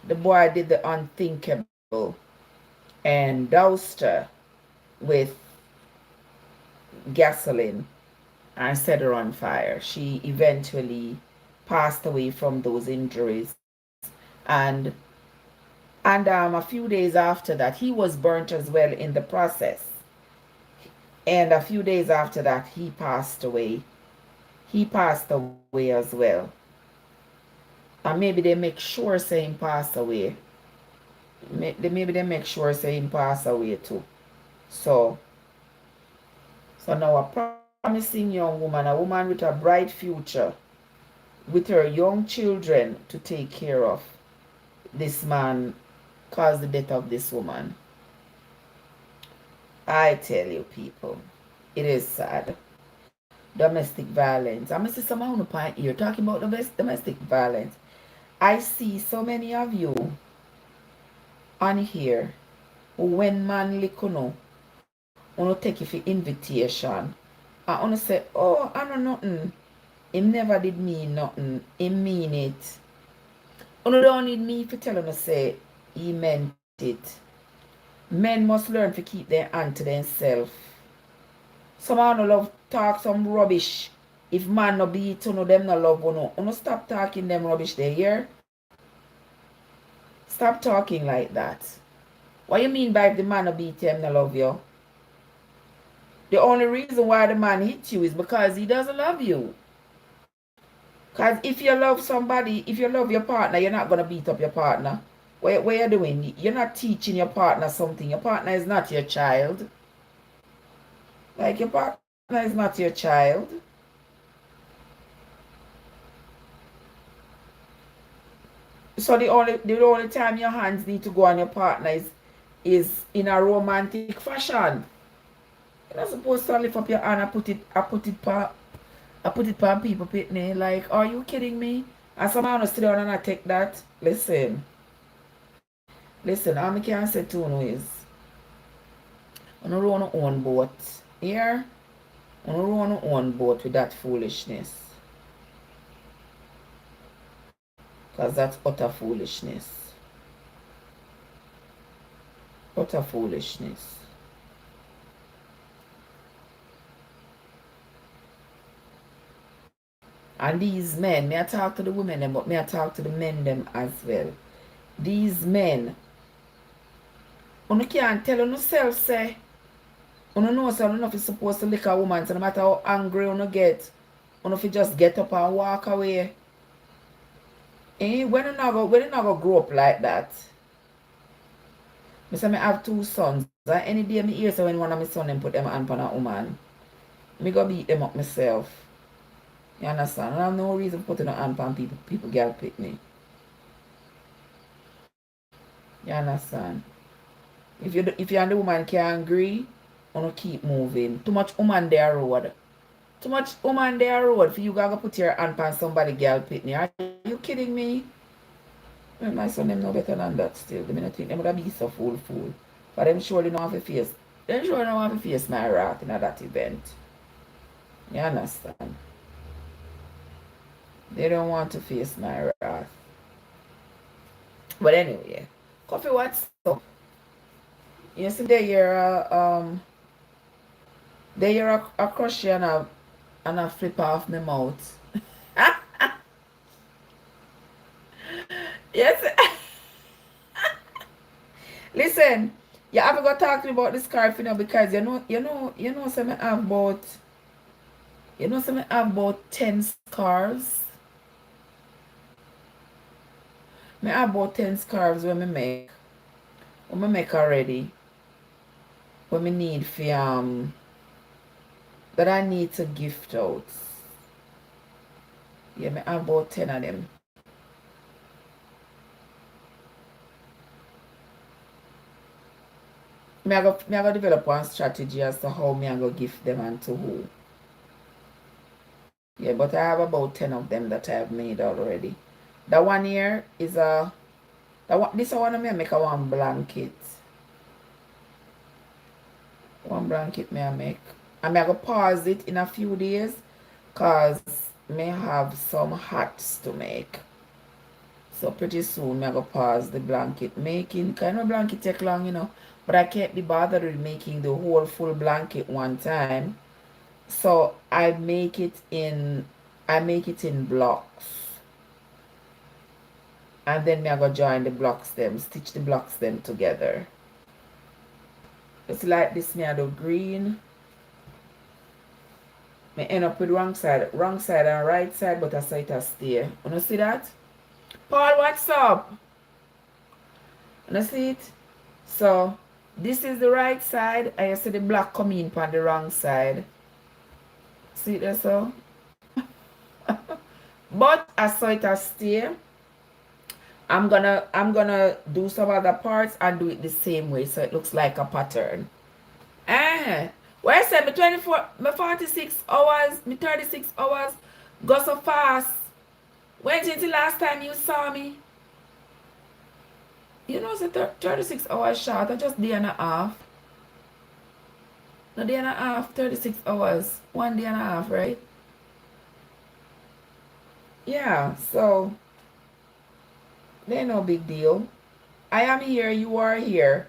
Speaker 1: The boy did the unthinkable and doused her with gasoline and set her on fire. She eventually passed away from those injuries. And a few days after that, he was burnt as well in the process. And a few days after that, he passed away. He passed away as well. And maybe they make sure say him pass away. Maybe they make sure say him pass away too. So now a promising young woman, a woman with a bright future, with her young children to take care of, this man caused the death of this woman. I tell you, people, it is sad. Domestic violence. I'm going to see some on the point here talking about domestic violence. I see so many of you on here who, when man lick you take you for invitation. I want to say, oh, I know nothing. Him never did mean nothing. He mean it. You don't need me to tell him to say he meant it. Men must learn to keep their hand to themselves. Some of you love talk some rubbish. If man no beat them no love you. Stop talking them rubbish they hear. Stop talking like that. What you mean by if the man no beat them no love you? The only reason why the man hits you is because he doesn't love you. Because if you love somebody, if you love your partner, you're not going to beat up your partner. What you doing? You're not teaching your partner something. Your partner is not your child. Like, your partner is not your child. So the only time your hands need to go on your partner is in a romantic fashion. You're not supposed to lift up your hand and put it on people pitney. Like, are you kidding me? And someone sit down and I take that. Listen, all I can say to you is, you don't run your own boat. Here, you don't run your own boat with that foolishness. Because that's utter foolishness. Utter foolishness. And these men, may I talk to the women them, but may I talk to the men them as well. These men, you can't tell yourself, say, you know so you know if you're supposed to lick a woman, so no matter how angry you get, you know if you just get up and walk away. When you not go grow up like that. I say I have 2 sons. And any day I hear so when one of my sons put them hand on a woman, I go beat them up myself. You understand? I have no reason putting a hand on people girl pick me. You understand? If you and the woman can't agree, you keep moving. Too much woman there road. Too much woman there road for you gonna put your hand on somebody girl pick me. Are you kidding me? Well, my son them know better than that still. They don't think them would be so fool. But them surely know how to face. Them surely know how to face my wrath in that event. You understand? They don't want to face my wrath. But anyway, coffee what's up? You see they are a crush and a flip off my mouth. Yes. Listen, You have to go talk to me about the scarf, you know, because some I have about, some I have about 10 scarves. I have about 10 scarves when I make already. When I need for, that I need to gift out. Yeah, I have about 10 of them. I go develop one strategy as to how I go gift them and to who. Yeah, but I have about 10 of them that I have made already. That one here is this one I make a one blanket. One blanket may I make. And I go pause it in a few days because may have some hats to make. So pretty soon I go pause the blanket making. Kind of blanket take long, you know. But I can't be bothered with making the whole full blanket one time. So I make it in blocks. And then I go join the blocks them, stitch the blocks them together. It's like this me I do green. Me end up with wrong side and right side, but I saw it a stay. You see that? Paul, what's up? You see it? So this is the right side, and you see the black come in on the wrong side. See it there, so? But I saw it a stay. I'm gonna do some other parts and do it the same way so it looks like a pattern. Where I said my 46 hours, my 36 hours go so fast. When since the last time you saw me? You know, it's a 36 hours short. I just day and a half. No, day and a half, 36 hours. 1 day and a half, right? Yeah, so they're no big deal. I am here, you are here.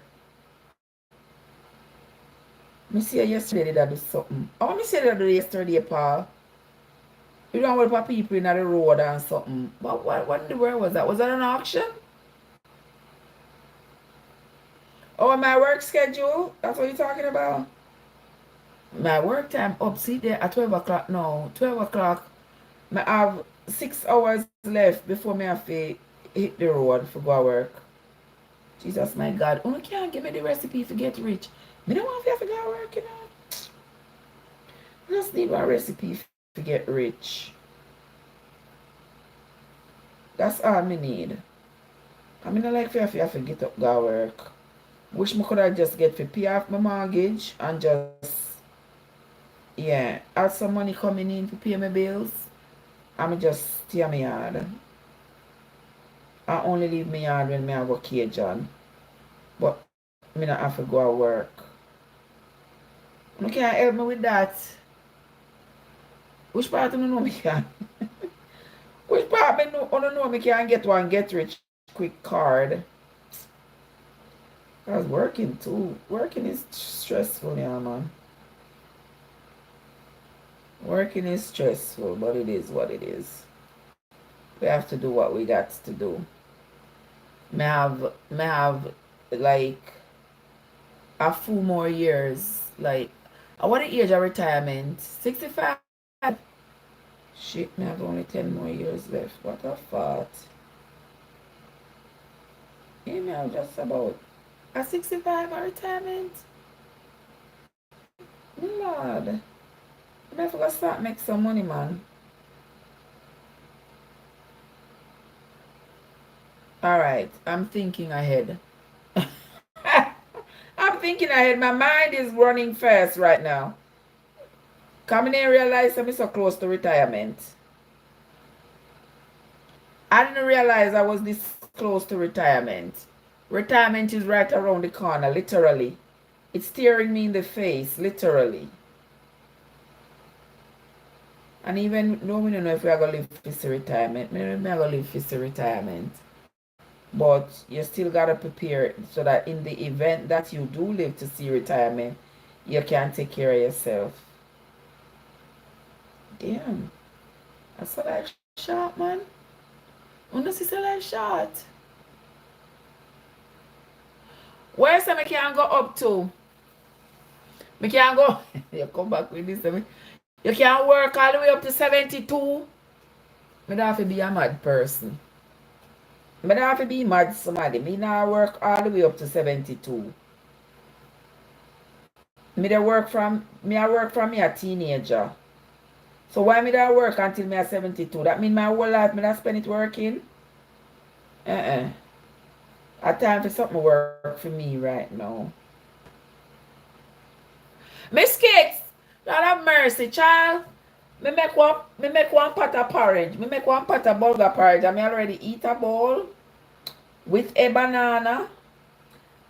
Speaker 1: Me see you yesterday did I do something. Oh, me see that do yesterday, Paul. You don't want to put people in the road and something. But what in the world was that? Was that an auction? Oh, my work schedule? That's what you're talking about? My work time up, see there at 12 o'clock now. 12 o'clock. I have 6 hours left before me have to hit the road for go to work. Jesus, my God. You can't give me the recipe to get rich. Me don't want to go to work, you know. I just need one recipe to get rich. That's all I need. I mean, I like to have to get up, go to work. Wish me could have just get to pay off my mortgage and just, yeah, have some money coming in to pay my bills. I'm just stay in my yard. I only leave my yard when I have a Cajun. But I not have to go to work. You can't help me with that. Which part of you know me can? Which part of you know me can get one get rich quick card? I was working too. Working is stressful, yeah, man. Working is stressful, but it is what it is. We have to do what we got to do. May have like a few more years. Like, I want the age of retirement. 65. Shit, me have only 10 more years left. What a thought. Yeah, me have just about a 65 of retirement. Lord. I have to start make some money, man. Alright, I'm thinking ahead. I'm thinking ahead. My mind is running fast right now. Coming and realize I'm so close to retirement. I didn't realize I was this close to retirement. Retirement is right around the corner, literally. It's staring me in the face, literally. And even though we don't know if we are going to live for retirement, maybe we are going to live for retirement. But you still got to prepare so that in the event that you do live to see retirement, you can take care of yourself. Damn. That's a life shot, man. Unless it's a life shot. Where say me can go up to? Me can go. You come back with this. You can work all the way up to 72. Me don't have to be a mad person. Me don't have to be mad somebody. Me now work all the way up to 72. I work from me a teenager. So why me da work until me a 72? That mean my whole life me da spend it working? A time for something work for me right now. Miss Kicks, God have mercy, child. Me make one pot of porridge. Me make one pot of bulgur porridge. And me already eat a bowl with a banana.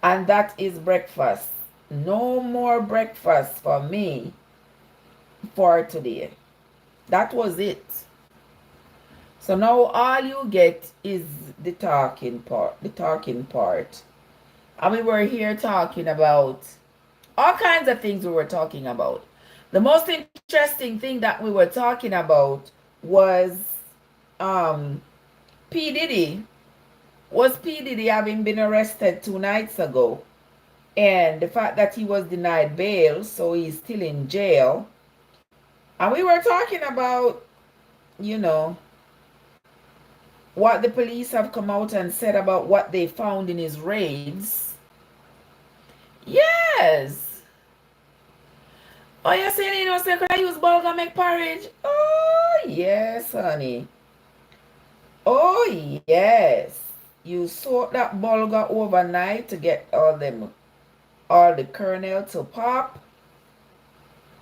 Speaker 1: And that is breakfast. No more breakfast for me for today. That was it. So now all you get is the talking part. And we were here talking about all kinds of things we were talking about. The most interesting thing that we were talking about was P. Diddy. Was P. Diddy having been arrested 2 nights ago? And the fact that he was denied bail, so he's still in jail. And we were talking about, you know, what the police have come out and said about what they found in his raids. Yes. Oh, you're saying, you know, say, could I use bulgur make porridge? Oh, yes, honey. Oh, yes. You soak that bulgur overnight to get all the kernel to pop.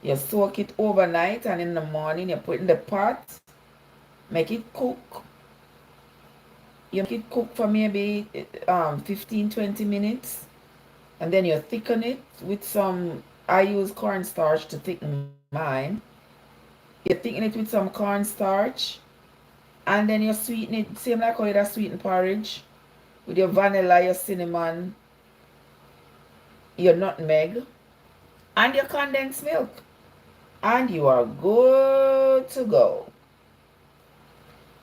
Speaker 1: You soak it overnight, and in the morning you put in the pot, make it cook. You make it cook for maybe 15-20 minutes, and then you thicken it with some, I use cornstarch to thicken mine. You thicken it with some cornstarch, and then you sweeten it, same like how you sweeten porridge, with your vanilla, your cinnamon, your nutmeg, and your condensed milk. And you are good to go.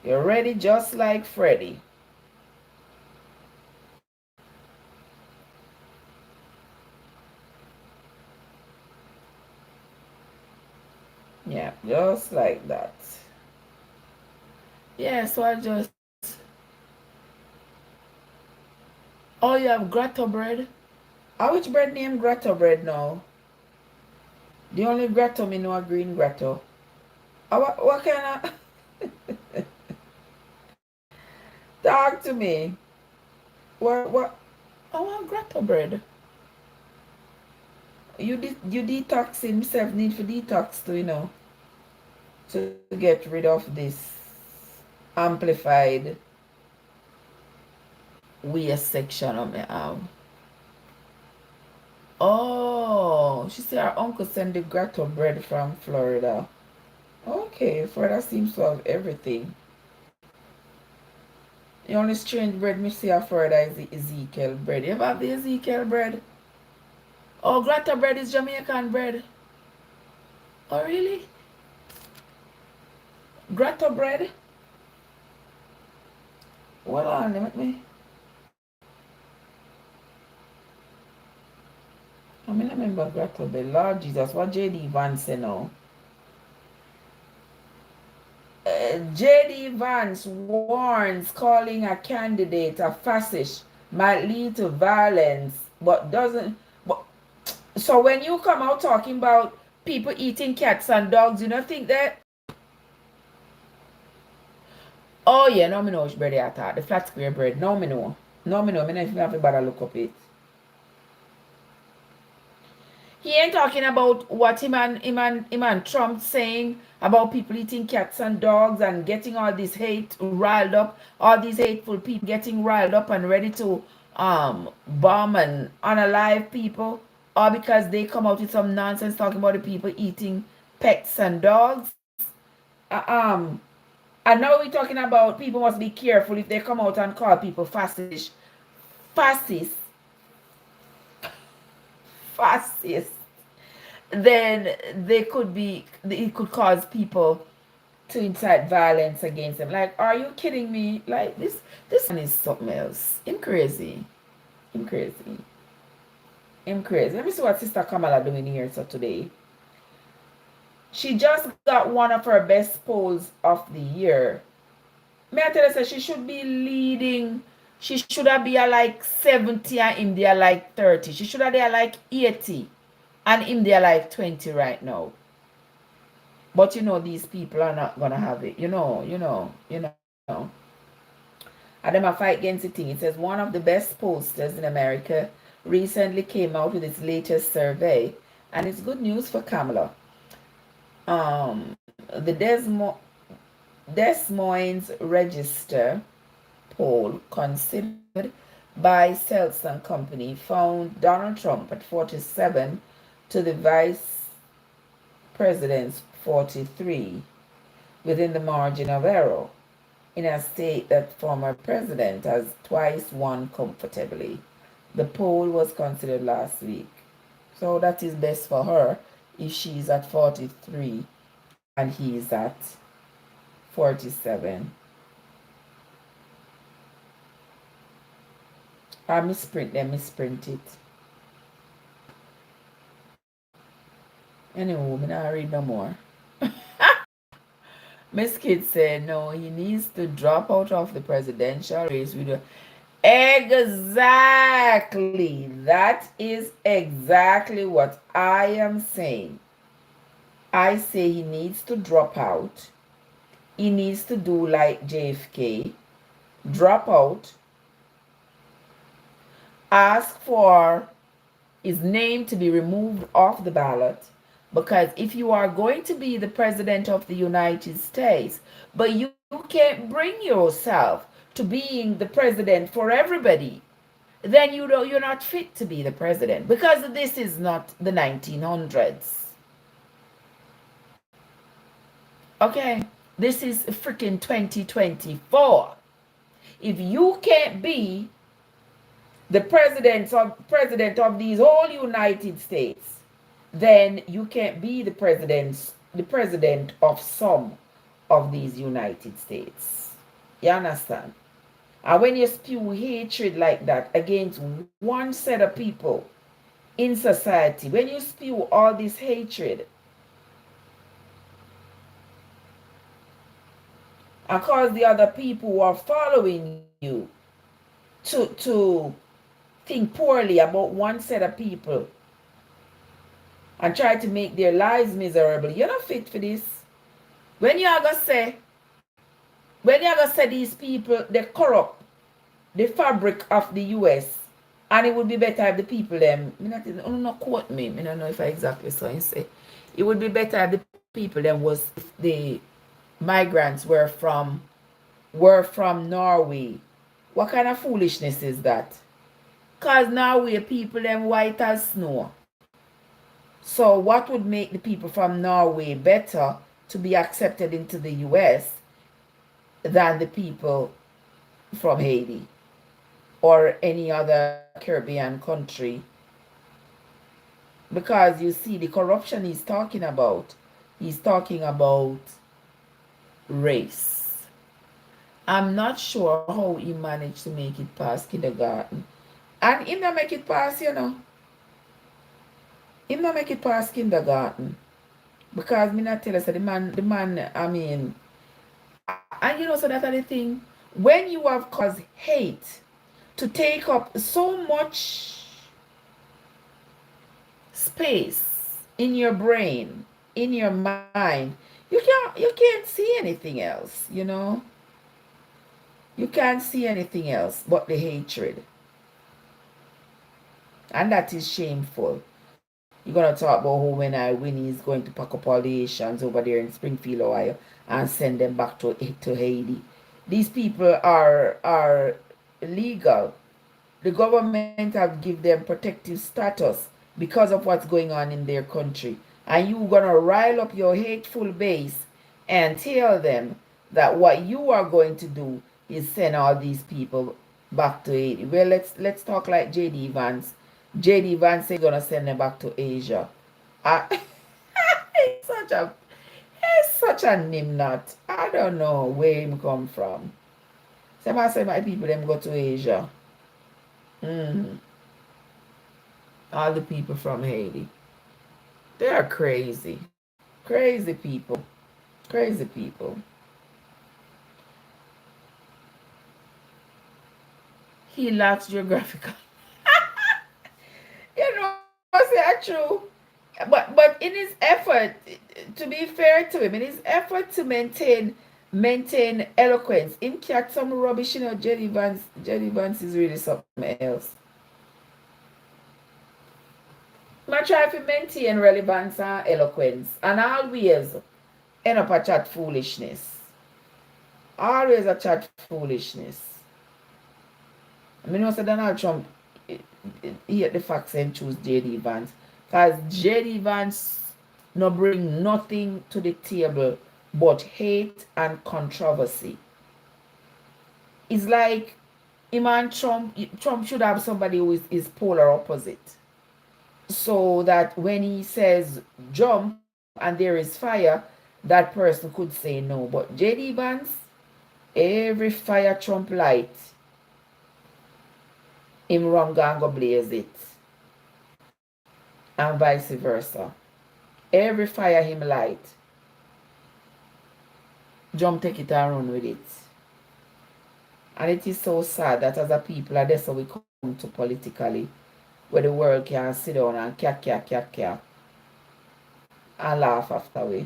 Speaker 1: You're ready just like Freddy. Yeah, just like that. Yeah, so I just... Oh, you have grotto bread? Which bread named grotto bread now? The only grotto me know a green grotto. What kind of... Talk to me. What? I want grotto bread. You detoxing, myself need for detox too, you know. To get rid of this amplified waist section of my arm. Oh, she said her uncle sent the grotto bread from Florida. Okay, Florida seems to have everything. The only strange bread me see of Florida is the Ezekiel bread. You ever have the Ezekiel bread? Oh, grotto bread is Jamaican bread. Oh, really? Grotto bread? Hold on, let me. I mean, I remember grotto bread. Lord Jesus, what J.D. Vance say now? J.D. Vance warns calling a candidate a fascist might lead to violence, but doesn't. But, so when you come out talking about people eating cats and dogs, you don't think that? Oh yeah, no me know which bread I thought. The flat square bread. No me know. No me know. Me not have to bother look up it. He ain't talking about what him and Trump saying about people eating cats and dogs and getting all this hate riled up, all these hateful people getting riled up and ready to bomb and unalive people, all because they come out with some nonsense talking about the people eating pets and dogs. And now we're talking about people must be careful if they come out and call people fascist. Fascist. Fascist. Then it could cause people to incite violence against them. Like, are you kidding me? Like, this one is something else. I'm crazy. Him crazy. Let me see what Sister Kamala doing here so today. She just got one of her best polls of the year. May I tell you, she should be leading. She should have be at like 70 and him there like 30. She should have there like 80 and him there like 20 right now. But you know, these people are not gonna have it. You know. And them a fight against the thing. It says one of the best pollsters in America recently came out with its latest survey, and it's good news for Kamala. The Des Moines Register poll considered by Selson Company found Donald Trump at 47 to the vice president's 43 within the margin of error in a state that former president has twice won comfortably. The poll was considered last week. So that is best for her if she's at 43 and he's at 47. I misprint it. Anyway, I'm not read no more. Miss Kid said no, he needs to drop out of the presidential race. Exactly. That is exactly what I am saying. I say he needs to drop out. He needs to do like JFK. Drop out. Ask for his name to be removed off the ballot. Because if you are going to be the president of the United States, but you can't bring yourself to being the president for everybody, then you're not fit to be the president, because this is not the 1900s. Okay, this is freaking 2024. If you can't be the president of these whole United States, then you can't be the president of some of these United States. You understand? And when you spew hatred like that against one set of people in society, when you spew all this hatred and cause the other people who are following you to think poorly about one set of people and try to make their lives miserable, you're not fit for this. When you're gonna say these people, they corrupt the fabric of the US, and it would be better if the people them, not quote me, I don't know if I exactly saw you say, it would be better if the people them was, if the migrants were from Norway. What kind of foolishness is that? Because Norway people them white as snow. So what would make the people from Norway better to be accepted into the US than the people from Haiti or any other Caribbean country? Because you see, the corruption he's talking about race. I'm not sure how he managed to make it past kindergarten. And he not make it past, He not make it past kindergarten. Because me not tell us that the man, I mean, and so that's the thing. When you have caused hate to take up so much space in your brain, in your mind, you can't see anything else, You can't see anything else but the hatred. And that is shameful. You're going to talk about how when I win, he's going to pack up all the Haitians over there in Springfield, Ohio, and send them back to Haiti. These people are illegal. The government have given them protective status because of what's going on in their country. And you're going to rile up your hateful base and tell them that what you are going to do is send all these people back to Haiti. Well, let's talk like J.D. Vance. J.D. Vance say gonna send them back to Asia. He's such a nimnut. I don't know where him come from. Somebody say my people them go to Asia. All the people from Haiti. They are crazy. Crazy people. Crazy people. He lacks geographical. You know, say true. But in his effort, to be fair to him, in his effort to maintain eloquence, him catch some rubbish, Jenny Vance is really something else. I try to maintain relevance and eloquence and always end up a chat foolishness. Always a chat foolishness. I mean, also Donald Trump, he hate the facts and choose J.D. Vance. Because J.D. Vance no bring nothing to the table but hate and controversy. It's like him and Trump should have somebody who is polar opposite. So that when he says jump and there is fire, that person could say no. But J.D. Vance, every fire Trump light, him run go blaze it. And vice versa. Every fire him light, jump take it and run with it. And it is so sad that as a people, that's how we come to politically, where the world can sit down and kya, and laugh after we.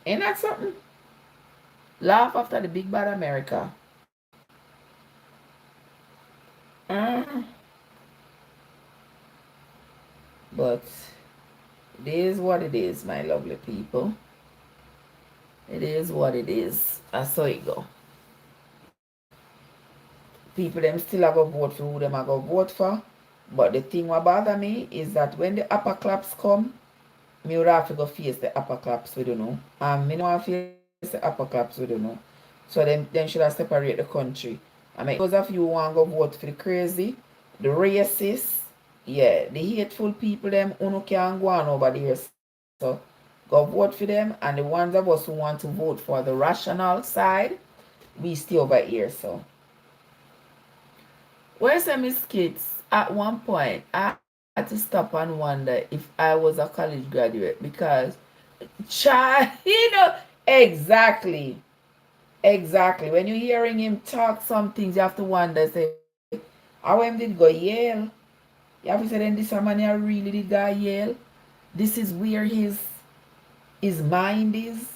Speaker 1: Ain't that something? Laugh after the big bad America. But it is what it is, my lovely people. It is what it is. That's how it go. People them still a go vote for who them a go vote for. But the thing what bother me is that when the upper claps come, me would have to go face the upper claps we don't know. And me no want to face the upper claps we don't know. So them should have separate the country. I mean, those of you who want to go vote for the crazy, the racists, yeah, the hateful people, them who can't go on over there. So go vote for them. And the ones of us who want to vote for the rational side, we stay over here. So, where's Miss Kids? At one point, I had to stop and wonder if I was a college graduate because, child, exactly. Exactly. When you're hearing him talk some things, you have to wonder, say, how him did go Yale? You have to say, then this man here really did go Yale? This is where his mind is?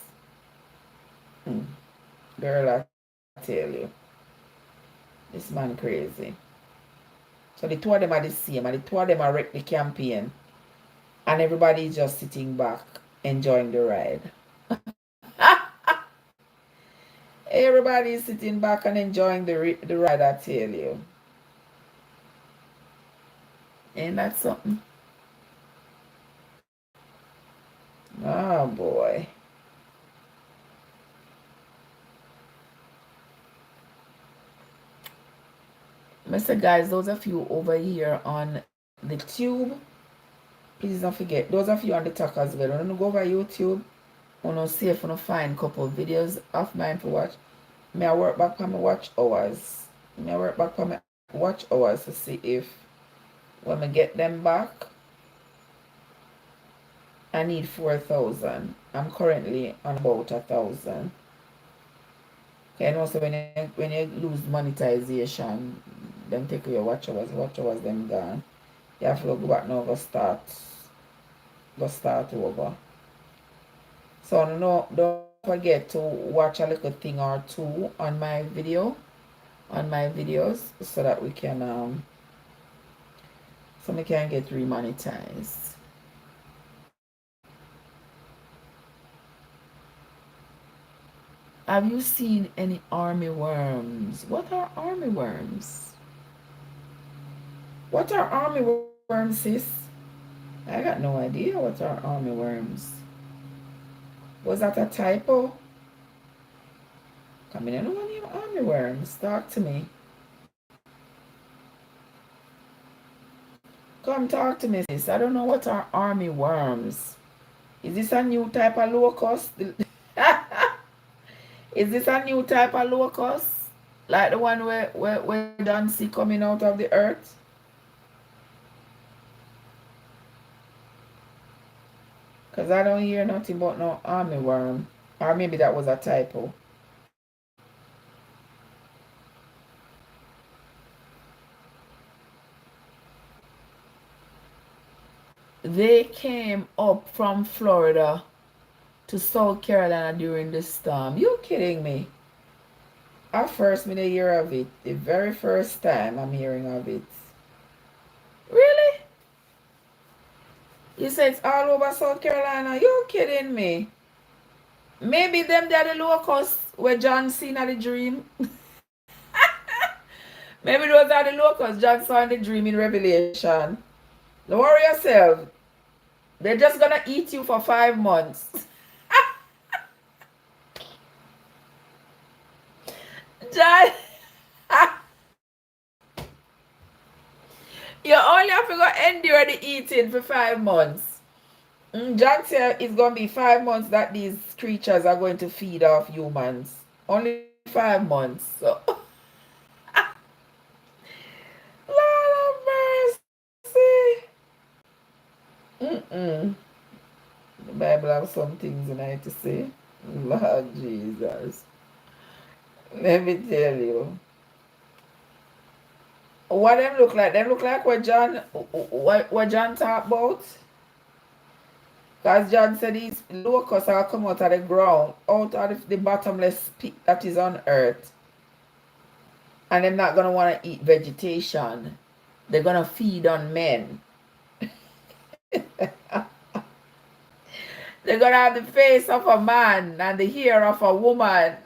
Speaker 1: Hmm. Girl, I tell you. This man crazy. So the two of them are the same, and the two of them are wreck the campaign. And everybody is just sitting back, enjoying the ride. Everybody is sitting back and enjoying the ride, I tell you. Ain't that something? Oh boy. Mr. Guys, those of you over here on the tube, please don't forget, those of you on the talk as well, when you go over YouTube, when you see if you find a couple of videos of mine to watch, may I work back on my watch hours. May I work back on my watch hours to see if when I get them back, I need 4,000. I'm currently on about 1,000. Okay, and also when you lose monetization, them take your watch hours them gone. You have to go back now, go start over. So no, don't forget to watch a little thing or two on my videos, so that we can so we can get remonetized. Have you seen any army worms? What are army worms? What are army worms, sis? I got no idea what are army worms. Was that a typo? Come in, I don't want any army worms. Talk to me. Come talk to me, sis. I don't know what are army worms. Is this a new type of locust? Is this a new type of locust? Like the one where don't see coming out of the earth? Because I don't hear nothing about no armyworm. Or maybe that was a typo. They came up from Florida to South Carolina during the storm. You kidding me? I first made a hear of it. The very first time I'm hearing of it. Really? You say it's all over South Carolina? You kidding me? Maybe them they're the locusts where John seen at the dream. Maybe those are the locusts John saw in the dream in Revelation. Don't worry yourself. They're just gonna eat you for 5 months. John, you only have to go endure the eating for 5 months. John said it's going to be 5 months that these creatures are going to feed off humans. Only 5 months. So, Lord of mercy. The Bible has some things in it to say. Lord Jesus. Let me tell you. What them look like? Them look like what John talked about? Because John said these locusts are come out of the ground, out of the bottomless pit that is on earth. And they're not going to want to eat vegetation. They're going to feed on men. They're going to have the face of a man and the hair of a woman.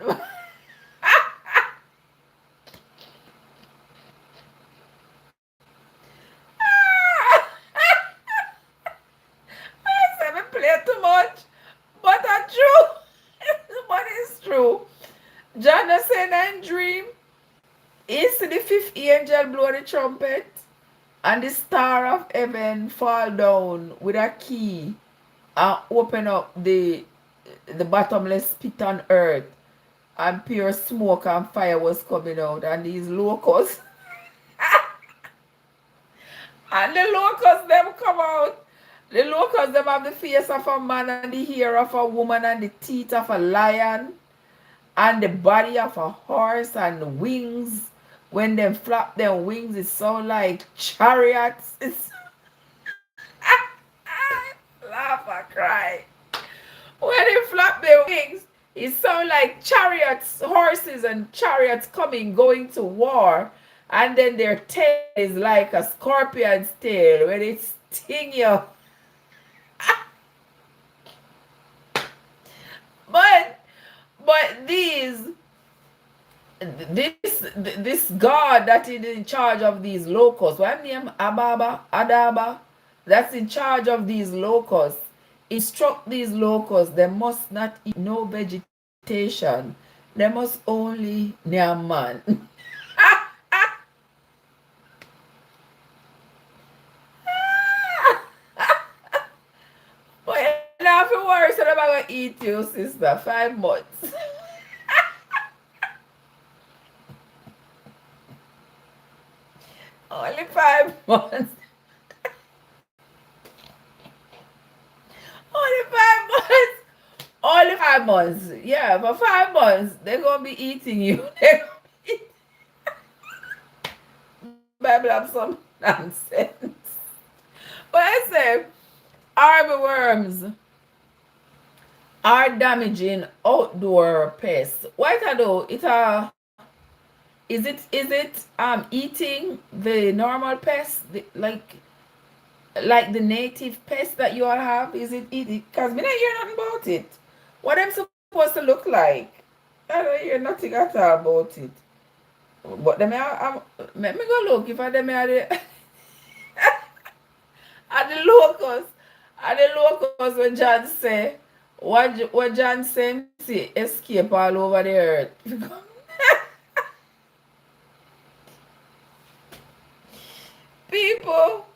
Speaker 1: Too much, but it's true. But it's true. John said in dream, he see the 5th angel blow the trumpet, and the star of heaven fall down with a key and open up the bottomless pit on earth, and pure smoke and fire was coming out, and these locusts and the locusts them come out. The locusts, them have the face of a man and the hair of a woman and the teeth of a lion and the body of a horse and the wings. When them flap their wings, it sound like chariots. It's laugh or cry. When they flap their wings, it sound like chariots, horses and chariots going to war. And then their tail is like a scorpion's tail when it sting you. But this God that is in charge of these locusts, what name Adaba, that's in charge of these locusts, instruct these locusts, they must not eat no vegetation. They must only near man. Now if you worry, so I'm going to eat you, sister. 5 months. Only 5 months. Only 5 months. Only 5 months. Yeah, for 5 months, they're going to be eating you. Bible have some nonsense. But I say, armyworms are damaging outdoor pests. What I do? Is it eating the normal pests, like the native pests that you all have? Is it eating? Because me not hear nothing about it. What I'm supposed to look like? I don't hear nothing at all about it. But let me go look if I them are the are the locusts. Are the locusts when John say what John say see escape all over the earth. People,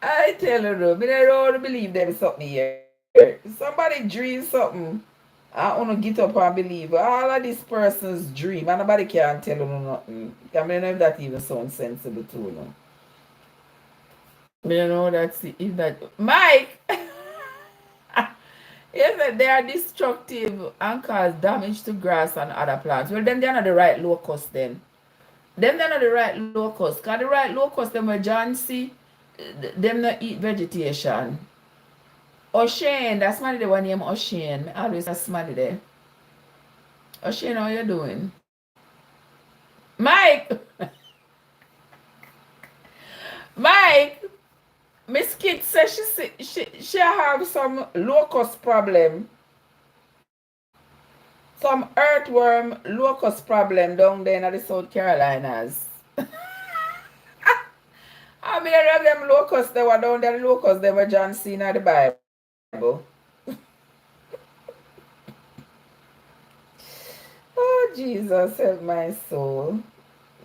Speaker 1: I tell you though, I don't believe there is something here. Somebody dream something. I want to get up and believe all of this person's dream, and nobody can tell you nothing. I don't know if that even sounds sensible to you. I don't know if that Mike. Yes, they are destructive and cause damage to grass and other plants. Well, then they're not the right locust then. Them they're not the right locust. Because the right locust, them where John see, them not eat vegetation. O'Shane, that's somebody the one named O'Shane. I always ask somebody there. O'Shane, how you doing? Mike! Mike! Miss Kid says she have some locust problem. Some earthworm locust problem down there in the South Carolinas. I mean, I them locusts, they were down there, the locusts, they were John seen in the Bible. Oh, Jesus, help my soul.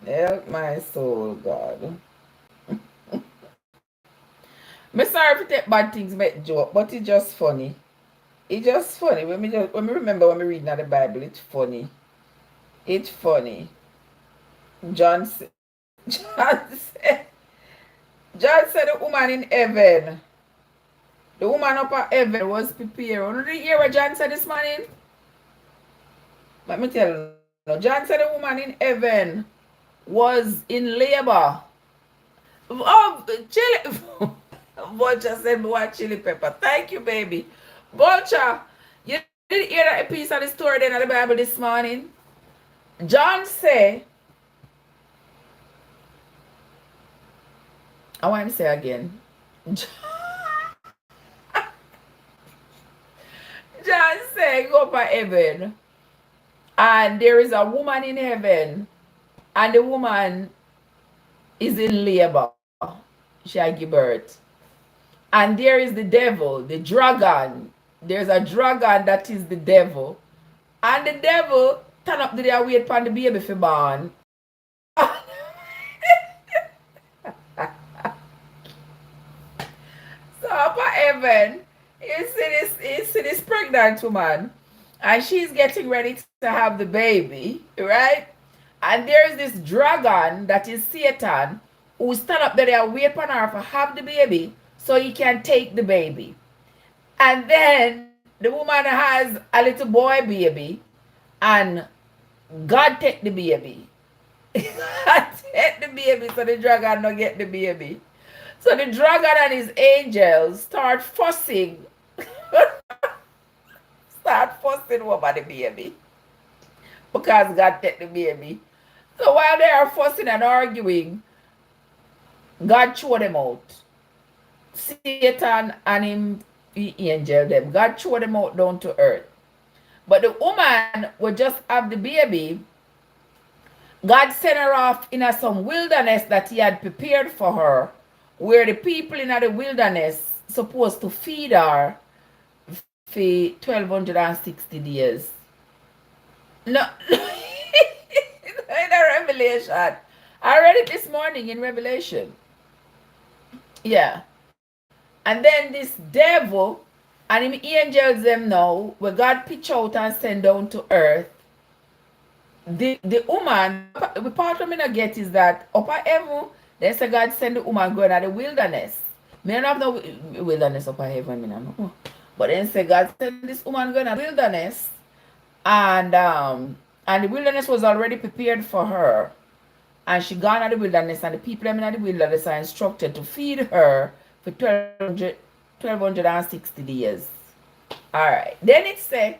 Speaker 1: Help my soul, God. I'm sorry to take bad things make joke, but it's just funny. It's just funny. When me remember when we read in the Bible, it's funny. It's funny. John said the woman in heaven. The woman up at heaven was prepared. You did hear what John said this morning? Let me tell you. John said the woman in heaven was in labor. Oh, chili. Vulture said, "Boy, chili pepper." Thank you, baby. Vulture, you did hear that piece of the story then in the Bible this morning? John said, I want to say again. John said, go up to heaven, and there is a woman in heaven, and the woman is in labor. She had give birth. And there is the devil, the dragon. There's a dragon that is the devil. And the devil turn up there wait for the baby for born. So up at heaven, you see this pregnant woman, and she's getting ready to have the baby, right? And there's this dragon that is Satan who stand up there and wait for her to have the baby so he can take the baby. And then the woman has a little boy baby, and God take the baby. God take the baby so the dragon don't get the baby. So the dragon and his angels start fussing. Over the baby. Because God take the baby. So while they are fussing and arguing, God throw them out. Satan and him, the angel, them. God throw them out down to earth. But the woman would just have the baby. God sent her off in some wilderness that he had prepared for her, where the people in the wilderness supposed to feed her for 1260 days. No, in the Revelation. I read it this morning in Revelation. Yeah. And then this devil and him angels them now, where God pitch out and send down to earth. The woman, the part of me not get is that up at heaven, they say God send the woman going to the wilderness. Me don't have no wilderness up at heaven, me don't know. But then say God send this woman going to the wilderness, and the wilderness was already prepared for her. And she gone to the wilderness, and the people in the wilderness are instructed to feed her for 1260 days. Alright. Then it said,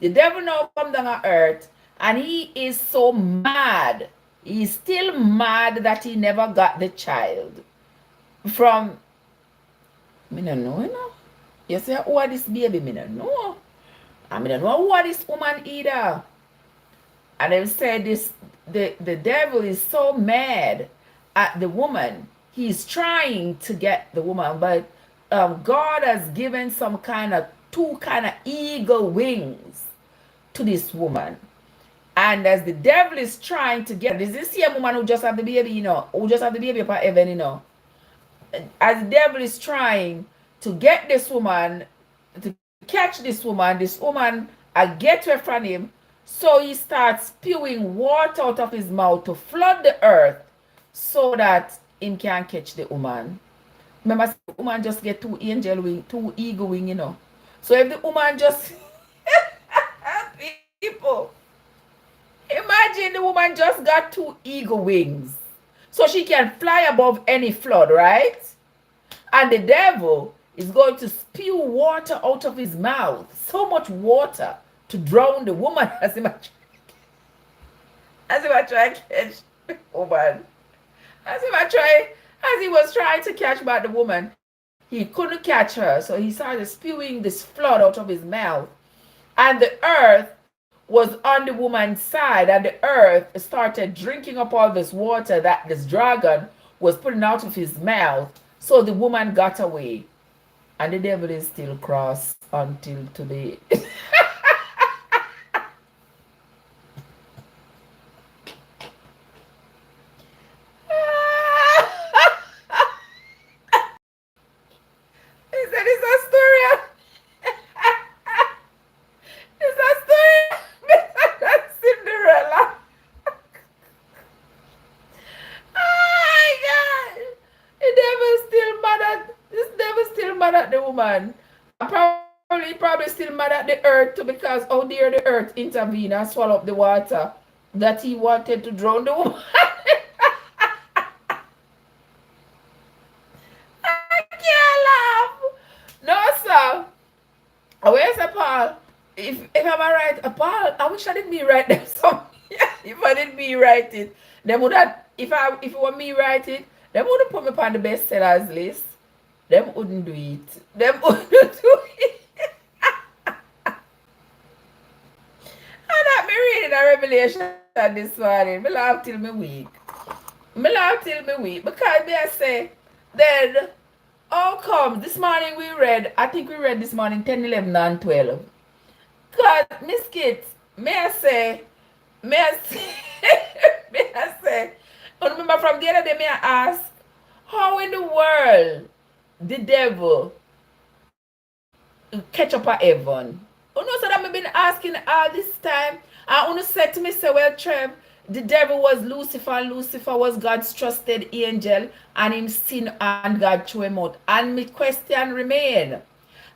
Speaker 1: the devil now come down on earth, and he is so mad. He's still mad that he never got the child. From, me don't know, you know. You say, who are this baby? Me don't know. I don't know who are this woman either. And they said this, the devil is so mad at the woman. He's trying to get the woman, but God has given two kind of eagle wings to this woman. And as the devil is trying to get, is this same woman who just have the baby, you know, who just have the baby up at heaven, you know. As the devil is trying to get this woman, to catch this woman I get her from him. So he starts spewing water out of his mouth to flood the earth so that him can catch the woman. Remember, the woman just get two eagle wing, you know. So if the woman just people, imagine the woman just got 2 eagle wings. So she can fly above any flood, right? And the devil is going to spew water out of his mouth. So much water to drown the woman as he might try to catch the woman. As he was trying to catch back the woman, he couldn't catch her. So he started spewing this flood out of his mouth. And the earth was on the woman's side, and the earth started drinking up all this water that this dragon was putting out of his mouth. So the woman got away. And the devil is still cross until today. Woman, probably still mad at the earth too, because how dare the earth intervene and swallow up the water that he wanted to drown the woman. I can't laugh. No, sir. Where's Paul? If I'm right, Paul, I wish I didn't me write them some. If I didn't me write it, them would have, if it were me write it, them would have put me on the bestsellers list. Them wouldn't do it. Them wouldn't do it. And that me reading a revelation this morning. Me laugh till me weak. Because me I say, then, how come this morning we read, I think we read this morning 10, 11, and 12. Because, Miss Kit, may I say, remember from the other day, may I ask, how in the world the devil catch up at heaven? You know, so that I've been asking all this time. I want to say to me, say, well, Trev, the devil was Lucifer, and Lucifer was God's trusted angel, and him sin and God threw him out. And my question remain,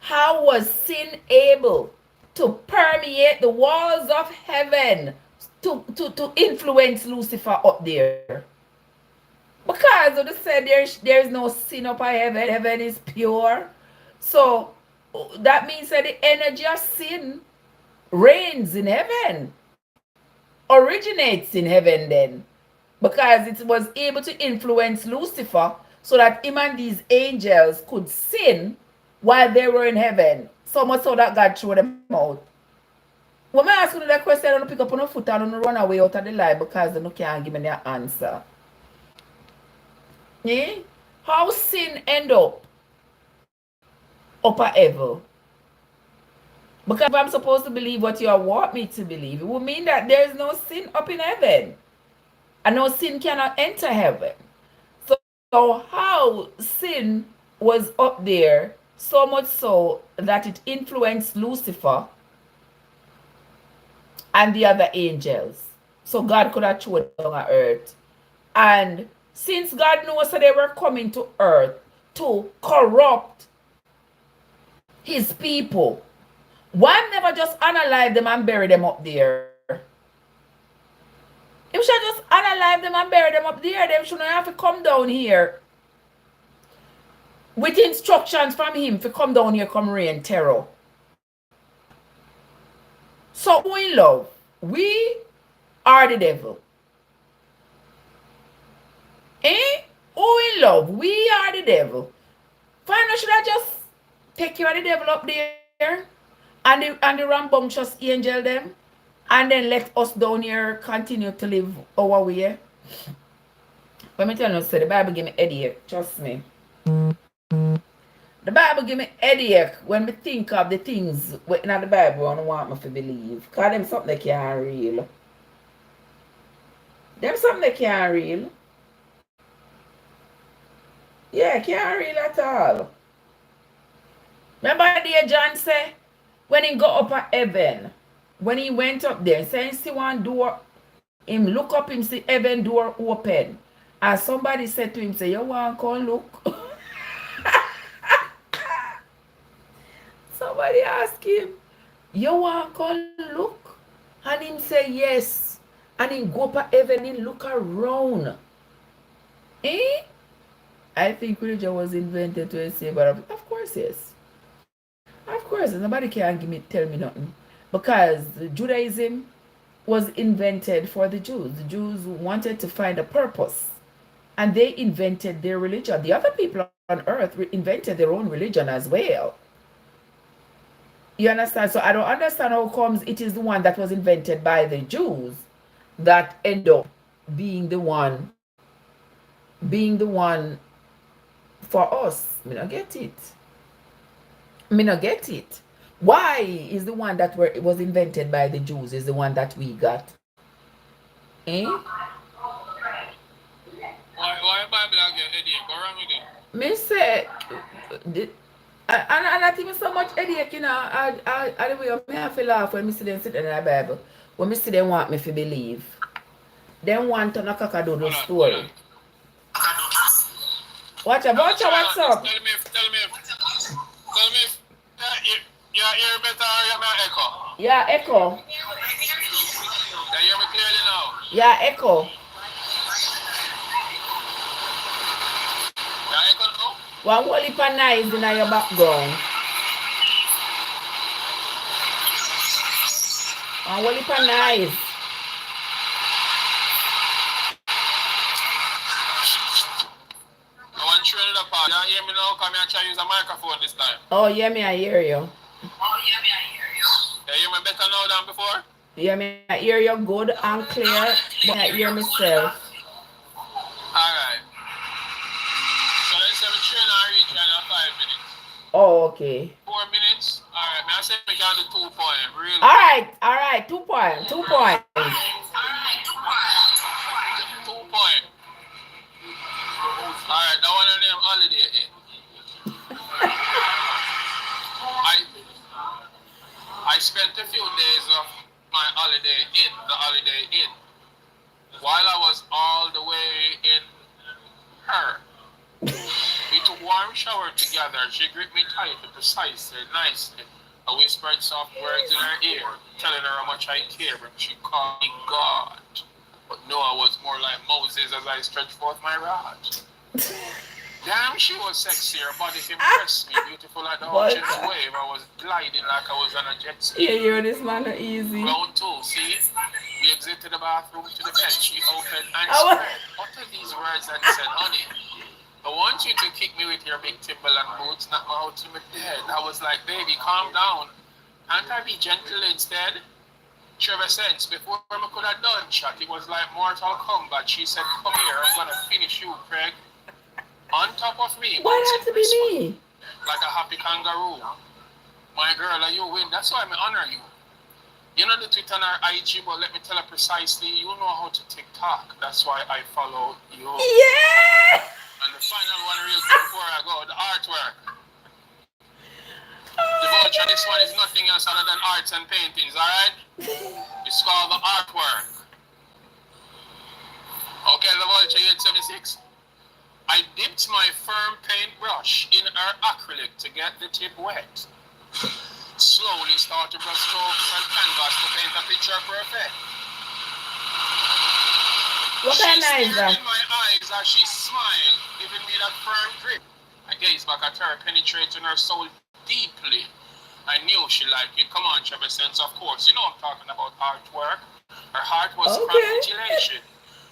Speaker 1: how was sin able to permeate the walls of heaven to influence Lucifer up there? Because they said there's no sin up at heaven. Heaven is pure. So that means that the energy of sin reigns in heaven. Originates in heaven then. Because it was able to influence Lucifer so that him and these angels could sin while they were in heaven. So much so that God threw them out. When I ask you that question, I don't pick up on your foot and don't run away out of the lie because they can't give me the answer. Yeah? How sin end up at heaven? Because if I'm supposed to believe what you want me to believe, it would mean that there is no sin up in heaven. And no sin cannot enter heaven. So how sin was up there, so much so that it influenced Lucifer and the other angels. So God could have thrown it on earth. And since God knows that they were coming to earth to corrupt his people, why never just unalive them and bury them up there? If should just unalive them and bury them up there, them shouldn't have to come down here with instructions from him to come down here, come rain terror. So who in love? We are the devil. Who in love? We are the devil. Finally, should I just take care of the devil up there and the rambunctious angel them, and then let us down here continue to live our way? Let me tell you, so the Bible give me headache. Trust me. The Bible give me headache when we think of the things in the Bible and want me to believe. Because them something they can't real. Them something they can't real. Yeah, can't real at all. Remember dear John say, when he go up at heaven, when he went up there, say he see one door, him look up, him see heaven door open. And somebody said to him, say, you want to come look? Somebody ask him, you want to look? And him say yes. And him go up heaven and look around. Eh? I think religion was invented to say, but of course, yes. Of course, nobody can tell me nothing. Because Judaism was invented for the Jews. The Jews wanted to find a purpose. And they invented their religion. The other people on earth invented their own religion as well. You understand? So I don't understand how comes it is the one that was invented by the Jews that end up being the one for us. Me not get it. Me not get it. Why is the one that was invented by the Jews is the one that we got? Eh?
Speaker 2: Why Bible and get headache? What wrong with it?
Speaker 1: Me say, and not even so much headache, you know. I the way me I feel laugh when me see them sit in the Bible. When me see them want me to believe. Them want to knock a doodle story. Watch out, what's up?
Speaker 2: Tell me if you hear better or you have echo?
Speaker 1: Yeah, echo.
Speaker 2: You hear me clearly now?
Speaker 1: Yeah, echo.
Speaker 2: You echo now?
Speaker 1: One whole heap of noise in your background. One whole heap of noise.
Speaker 2: I want to train it apart. You hear me now? Come here and try to use a microphone this time.
Speaker 1: Oh, yeah, me, I hear you.
Speaker 2: You hear me better now than before?
Speaker 1: Yeah, me, I hear you good and clear, but I hear myself.
Speaker 2: Alright. So let's say we train our reach in 5 minutes.
Speaker 1: Oh, okay.
Speaker 2: 4 minutes? Alright, I say we can do 2 points. Really?
Speaker 1: Alright, 2 points. 2 points.
Speaker 2: 2 points. Alright, that one of them holiday. I spent a few days of my holiday inn, while I was all the way in her. We took warm shower together. She gripped me tightly, precisely, nicely. I whispered soft words in her ear, telling her how much I care, and she called me God. But no, I was more like Moses as I stretched forth my rod. Damn, she was sexy. Her body impressed me. Beautiful like the ocean's wave. I was gliding like I was on a jet ski.
Speaker 1: Yeah, you're this man easy.
Speaker 2: Round 2, see? We exited the bathroom to the bed. She opened and spread. Uttered these words and said, honey, I want you to kick me with your big Timberland boots, knock me out to my head. I was like, baby, calm down. Can't I be gentle instead? Trevessence, before I could have done shot, it was like Mortal Kombat. She said, come here, I'm gonna finish you, Craig. On top of me.
Speaker 1: Why not to be me?
Speaker 2: Like a happy kangaroo. My girl, you win. That's why I honor you. You know the Twitter and our IG, but let me tell her precisely, you know how to TikTok. That's why I follow you.
Speaker 1: Yeah!
Speaker 2: And the final one real quick before I go, the artwork. The vulture, this one is nothing else other than arts and paintings, alright? It's called the artwork. Okay, the vulture 876. I dipped my firm paintbrush in her acrylic to get the tip wet. Slowly started brush strokes and canvas to paint a picture perfect.
Speaker 1: What kind of eyes
Speaker 2: in my eyes as she smiled, giving me that firm grip. I gazed back at her, penetrating her soul deeply. I knew she liked it. Come on, Trevessence, of course. You know I'm talking about artwork. Her heart was congratulation.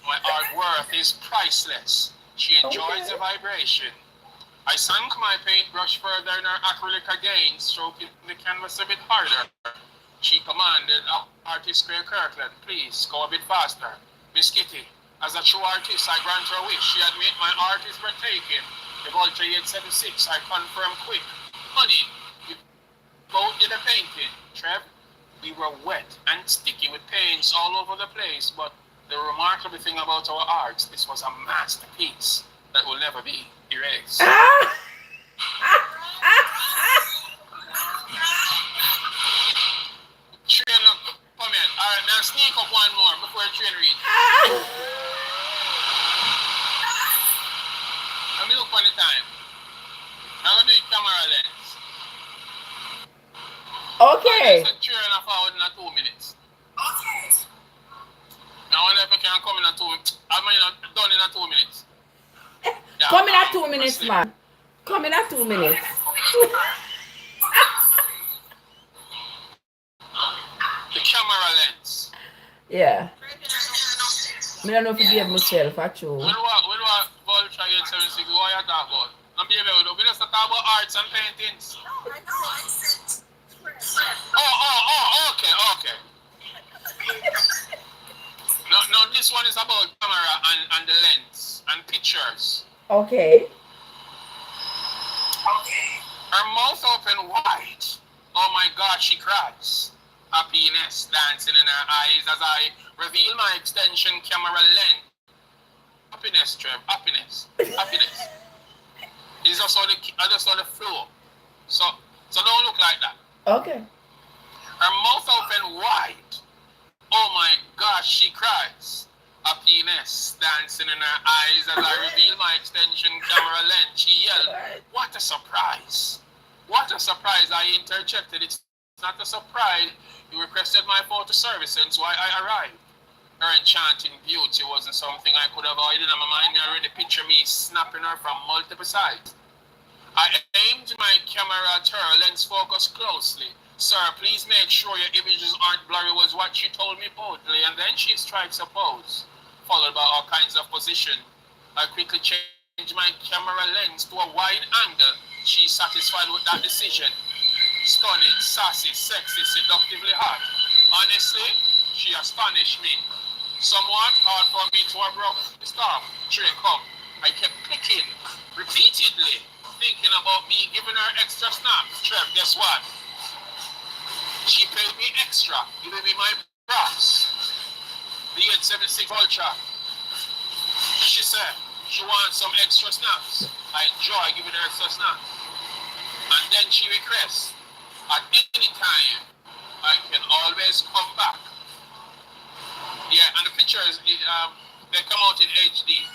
Speaker 2: My art worth is priceless. She enjoys the vibration. I sank my paintbrush further in her acrylic again, stroking the canvas a bit harder. She commanded, artist Craig Kirkland, please go a bit faster. Miss Kitty, as a true artist, I grant her wish. She admit my art is breathtaking. The vulture 876, I confirm quick. Honey, we both did a painting. Trev, we were wet and sticky with paints all over the place, but the remarkable thing about our arts, this was a masterpiece that will never be erased. Train up, come in. Alright, now sneak up one more before the train reach. Let me look on the time. I'm going to do camera lens.
Speaker 1: Okay.
Speaker 2: I said 3 and a half hours in 2 minutes. Okay. Now, I wonder if I can come in 2 minutes. I mean, done in 2 minutes. Yeah,
Speaker 1: come in 2 minutes, man. Come in 2 minutes.
Speaker 2: The camera lens.
Speaker 1: Yeah. I don't know if you gave myself, actually.
Speaker 2: When what Vulture 876, what you talk about? I'm being able to just talk about arts and paintings. No, I know, I said. Okay. No, this one is about camera and the lens and pictures.
Speaker 1: Okay.
Speaker 2: Her mouth open wide. Oh my God, she cries. Happiness dancing in her eyes as I reveal my extension camera lens. Happiness, Trev. Happiness. It's just I just saw the flow. So don't look like that.
Speaker 1: Okay.
Speaker 2: Her mouth open wide. Oh my gosh, she cries. Happiness dancing in her eyes as I reveal my extension camera lens. She yelled, "What a surprise! What a surprise!" I interjected. It's not a surprise. You requested my photo service, hence why I arrived. Her enchanting beauty wasn't something I could avoid, and my mind already picture me snapping her from multiple sides. I aimed my camera at her, lens focused closely. "Sir, please make sure your images aren't blurry," was what she told me boldly, and then she strikes a pose, followed by all kinds of position. I quickly changed my camera lens to a wide angle. She's satisfied with that decision. Stunning, sassy, sexy, seductively hot. Honestly, she astonished me. Somewhat hard for me to abrupt stop. Trey, come. I kept clicking repeatedly, thinking about me giving her extra snaps. Trev, guess what? She paid me extra, giving me my props. The 876 Vulture. She said she wants some extra snaps. I enjoy giving her extra snaps. And then she requests, at any time, I can always come back. Yeah, and the pictures, they come out in HD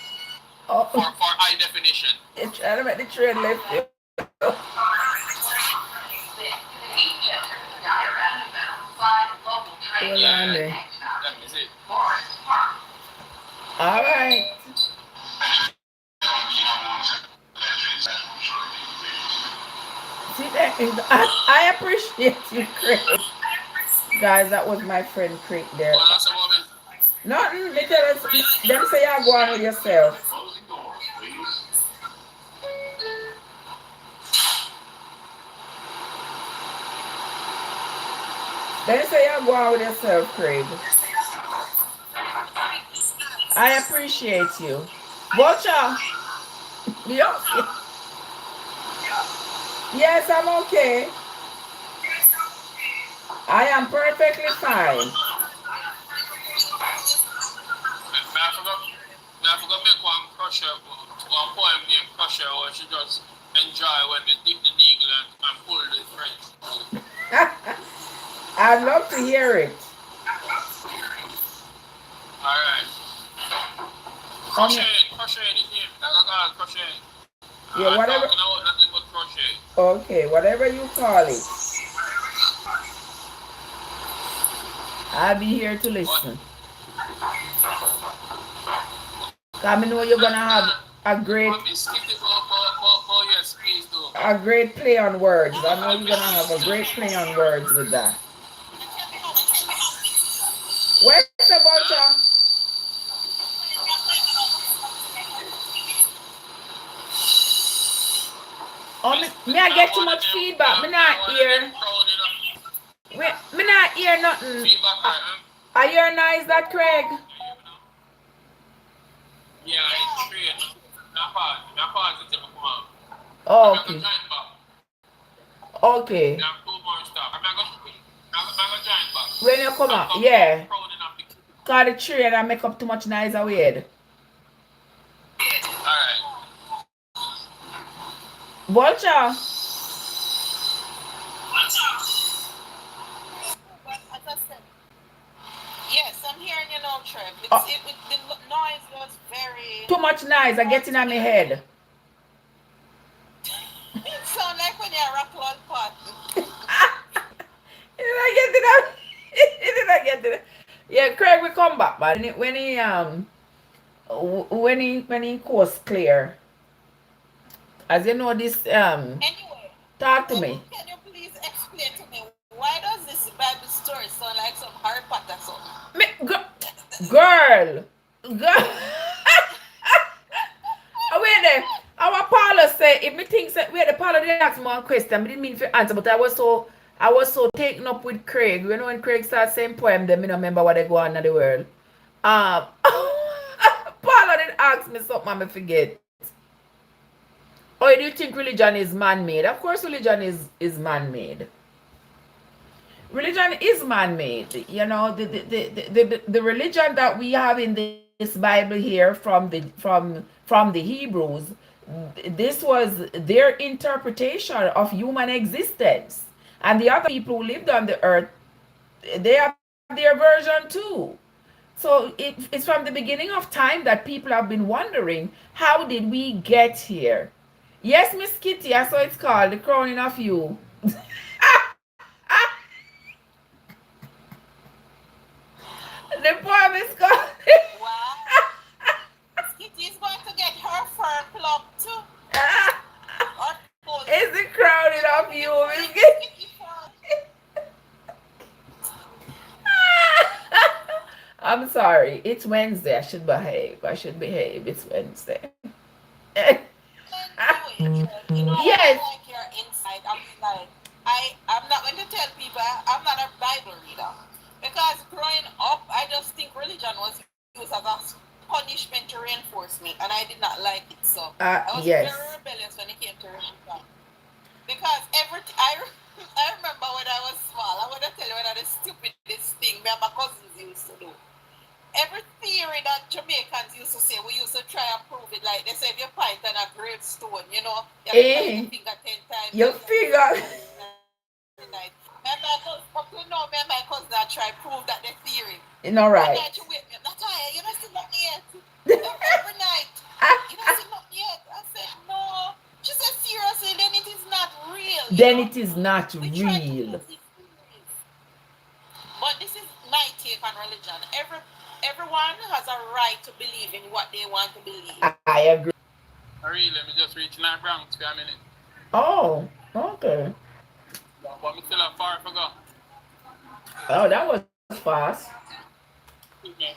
Speaker 2: for high definition.
Speaker 1: It's trying to make the train left.
Speaker 2: That is it.
Speaker 1: All right. See that? I appreciate you, Craig. Guys, that was my friend Craig there. Nothing, because them say you're going with yourself. They say you're going with yourself, Craig. I appreciate you. Vulture. Yes, I'm okay. I am perfectly fine.
Speaker 2: I forgot make one poem named Crusher, where she just enjoy when they dip the needle and pull the thread.
Speaker 1: I'd love to hear it.
Speaker 2: Alright. Crochet is here. Crochet.
Speaker 1: Yeah, whatever.
Speaker 2: Nothing but crochet.
Speaker 1: Okay, whatever you call it. I'll be here to listen. Cause I know you're gonna have a great play on words. I know you're gonna have a great play on words with that. Where's the Vulture? Me I get too much feedback. Me not hear. Me not hear nothing. I hear noise that Craig.
Speaker 2: Yeah, it's true. Not positive.
Speaker 1: Oh, okay. Okay. When you come up, yeah. Cause the train and make up too much noise weird.
Speaker 2: Alright.
Speaker 1: Vulture.
Speaker 3: Yes, I'm hearing you now, Trev. The noise was very...
Speaker 1: Too much noise. I get in on my head.
Speaker 3: It sounds like when you're a cloud pot.
Speaker 1: I get it out? Did I get it? Yeah, Craig will come back, but when he coast clear, as you know this
Speaker 3: Anyway,
Speaker 1: talk to me.
Speaker 3: can you please explain to me why does this Bible story sound like some Harry Potter song?
Speaker 1: Girl, girl. Wait there. Our Paula say if me think say wait the Paula did ask me one question, I didn't mean to answer, but I was so taken up with Craig. You know when Craig starts saying poem, then me don't remember what they go on in the world. Paula did ask me something I forget. Oh, do you think religion is man-made? Of course religion is man-made. Religion is man-made. You know, the religion that we have in this Bible here from the Hebrews, this was their interpretation of human existence. And the other people who lived on the earth, they have their version too. So it's from the beginning of time that people have been wondering, how did we get here? Yes, Miss Kitty, I saw it's called The Crowning of You. The poem is called.
Speaker 3: Wow. Kitty is going to get her fur plucked too.
Speaker 1: It's The Crowning of You, Miss Kitty. I'm sorry. It's Wednesday. I should behave. It's Wednesday.
Speaker 3: You know,
Speaker 1: Yes.
Speaker 3: like your insight. I'm not going to tell people I'm not a Bible reader. Because growing up, I just think religion was used as a punishment to reinforce me, and I did not like it. So I was very rebellious when it came to religion. Because I remember when I was small, I want to tell you one of the stupidest thing me and my cousins used to do. Every theory that Jamaicans used to say, we used to try and prove it. Like they say, if you point on a gravestone, you know, you have to point your finger 10 times.
Speaker 1: Your finger.
Speaker 3: Me and my cousin I try to prove that the theory.
Speaker 1: No, right.
Speaker 3: One night she wake me up, Natalia, you don't see nothing yet. Every night, you don't see nothing yet. I said, no. She said, seriously, then it is not real.
Speaker 1: Then it is not real.
Speaker 3: But this is my take on religion. Everyone has a right to believe in what they want to believe.
Speaker 1: I agree.
Speaker 2: Really, let me just reach my Bronx for a minute.
Speaker 1: Oh, okay.
Speaker 2: But me still have far to go.
Speaker 1: Oh, that was fast.
Speaker 2: Excuse me.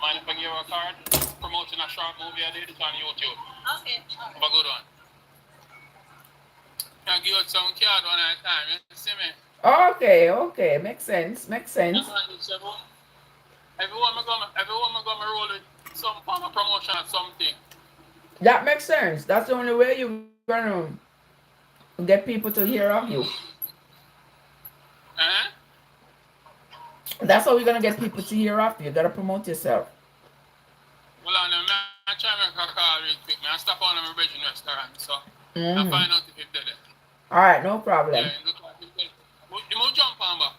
Speaker 2: Mind if I give you a card? Promoting a short movie I did it on YouTube.
Speaker 3: Okay.
Speaker 2: Have a good one. Can I give you some card one at a time? You see me?
Speaker 1: Okay. Makes sense.
Speaker 2: Everyone I go roll with some form of promotion or something.
Speaker 1: That makes sense. That's the only way you're gonna get people to hear of you. That's how we're gonna get people to hear of you. You gotta promote yourself.
Speaker 2: Well, I'm trying to make a call real quick. I stop on my Belgian restaurant, so I'll find out if it's there.
Speaker 1: Alright, no problem.
Speaker 2: Yeah, look like it's there. You must jump on back.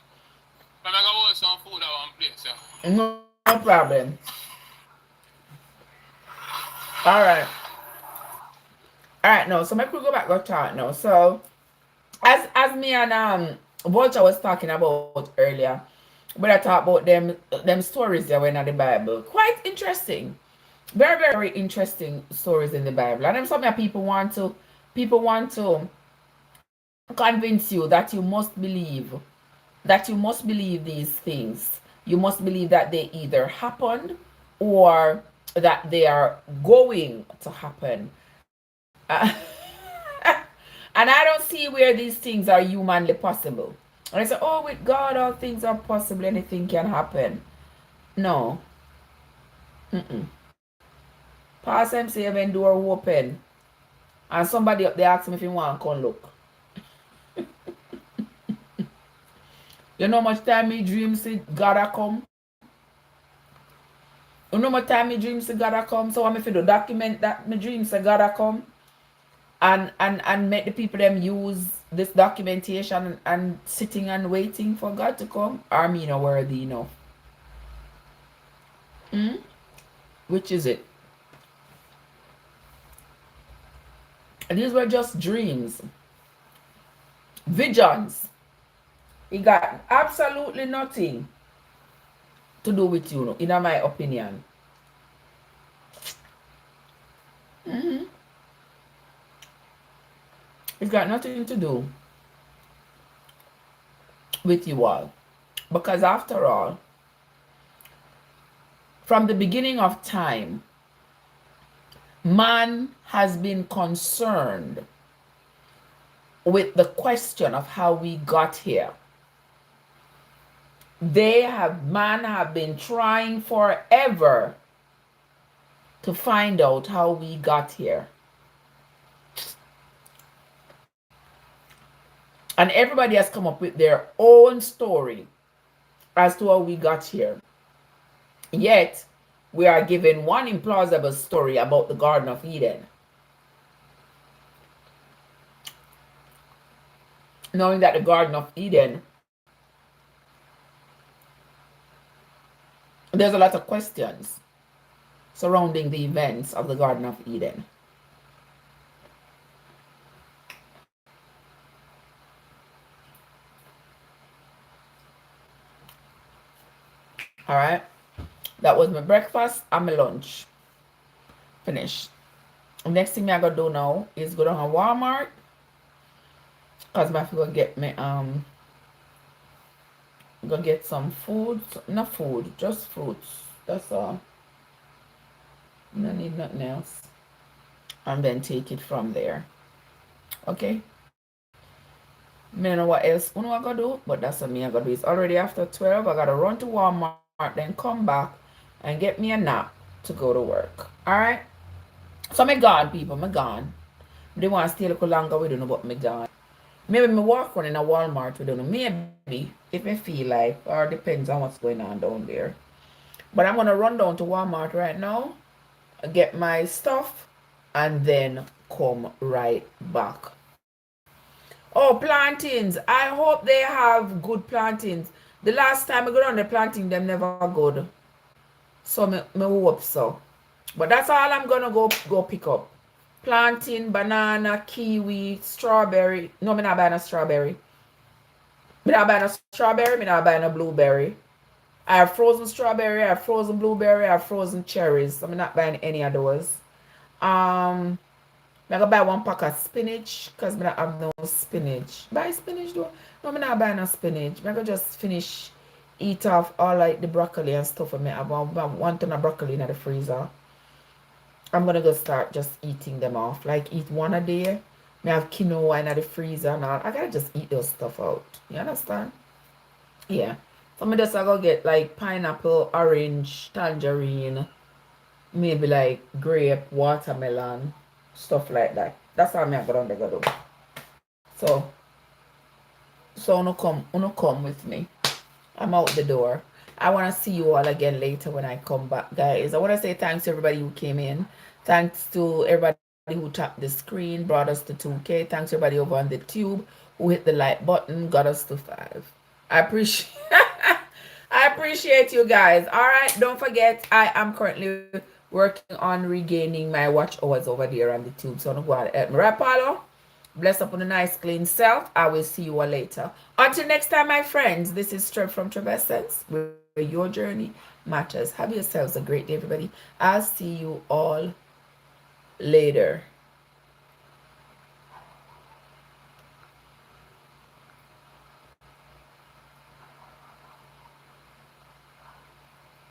Speaker 2: But I got hold some food at one place, yeah.
Speaker 1: No problem. Alright, no, so maybe we go back to talk now. So as me and Vulture was talking about earlier, but I talk about them stories that were in the Bible. Quite interesting. Very, very interesting stories in the Bible. And then some people want to convince you that you must believe these things. You must believe that they either happened or that they are going to happen. And I don't see where these things are humanly possible. And I say, oh, with God, all things are possible. Anything can happen. No. Past him say when door open. And somebody up there ask him if he want to come look. You know how much time me dream say God a come? You know how much time me dream say God a come? So I'm if you do document that me dream say God a come. And make the people them use this documentation and sitting and waiting for God to come. Or me not worthy enough. Which is it? And these were just dreams. Visions. It got absolutely nothing to do with you, in my opinion. It's got nothing to do with you all. Because after all, from the beginning of time, man has been concerned with the question of how we got here. Man have been trying forever to find out how we got here. And everybody has come up with their own story as to how we got here. Yet, we are given one implausible story about the Garden of Eden. Knowing that the Garden of Eden, there's a lot of questions surrounding the events of the Garden of Eden. All right, that was my breakfast and my lunch. Finished. Next thing I gotta do now is go down to Walmart, cause I have to go get me go get some food. Not food, just fruits. That's all. No need nothing else. And then take it from there. Okay. I don't know what else I gotta do, but that's what me I gotta do. It's already after 12. I gotta run to Walmart, then come back and get me a nap to go to work. Alright? So I'm gone, people. I'm gone. They want to stay a little longer, we don't know, but I'm gone. Maybe me walk around in a Walmart, we don't know. Maybe, if I feel like, or depends on what's going on down there. But I'm gonna run down to Walmart right now, get my stuff, and then come right back. Oh, plantains. I hope they have good plantains. The last time I go down the planting, them never good. So me hope so. But that's all I'm gonna go pick up. Plantain, banana, kiwi, strawberry. No, me not buying a strawberry. Me not buying a strawberry, me not buying a blueberry. I have frozen strawberry, I have frozen blueberry, I have frozen cherries. So I'm not buying any of those. I'm gonna buy one pack of spinach because I don't have no spinach. Buy spinach though? No, I'm not buying no spinach. I'm gonna just eat off all like the broccoli and stuff. I have one ton of broccoli in the freezer. I'm gonna go start just eating them off. Like eat one a day. I have quinoa in the freezer and all. I gotta just eat those stuff out. You understand? Yeah. So I'm just gonna get like pineapple, orange, tangerine, maybe like grape, watermelon, stuff like that. That's how I'm gonna do. So uno come with me. I'm out the door. I want to see you all again later when I come back, guys. I want to say thanks to everybody who came in. Thanks to everybody who tapped the screen, brought us to 2K. Thanks to everybody over on the tube who hit the like button, got us to 5. I appreciate I appreciate you guys. All right, don't forget, I am currently working on regaining my watch hours over there on the tube. So I'm going to go ahead and help me. Right, Paulo? Bless up on a nice clean self. I will see you all later. Until next time, my friends, this is Trev from Trevessence, where your journey matters. Have yourselves a great day, everybody. I'll see you all later.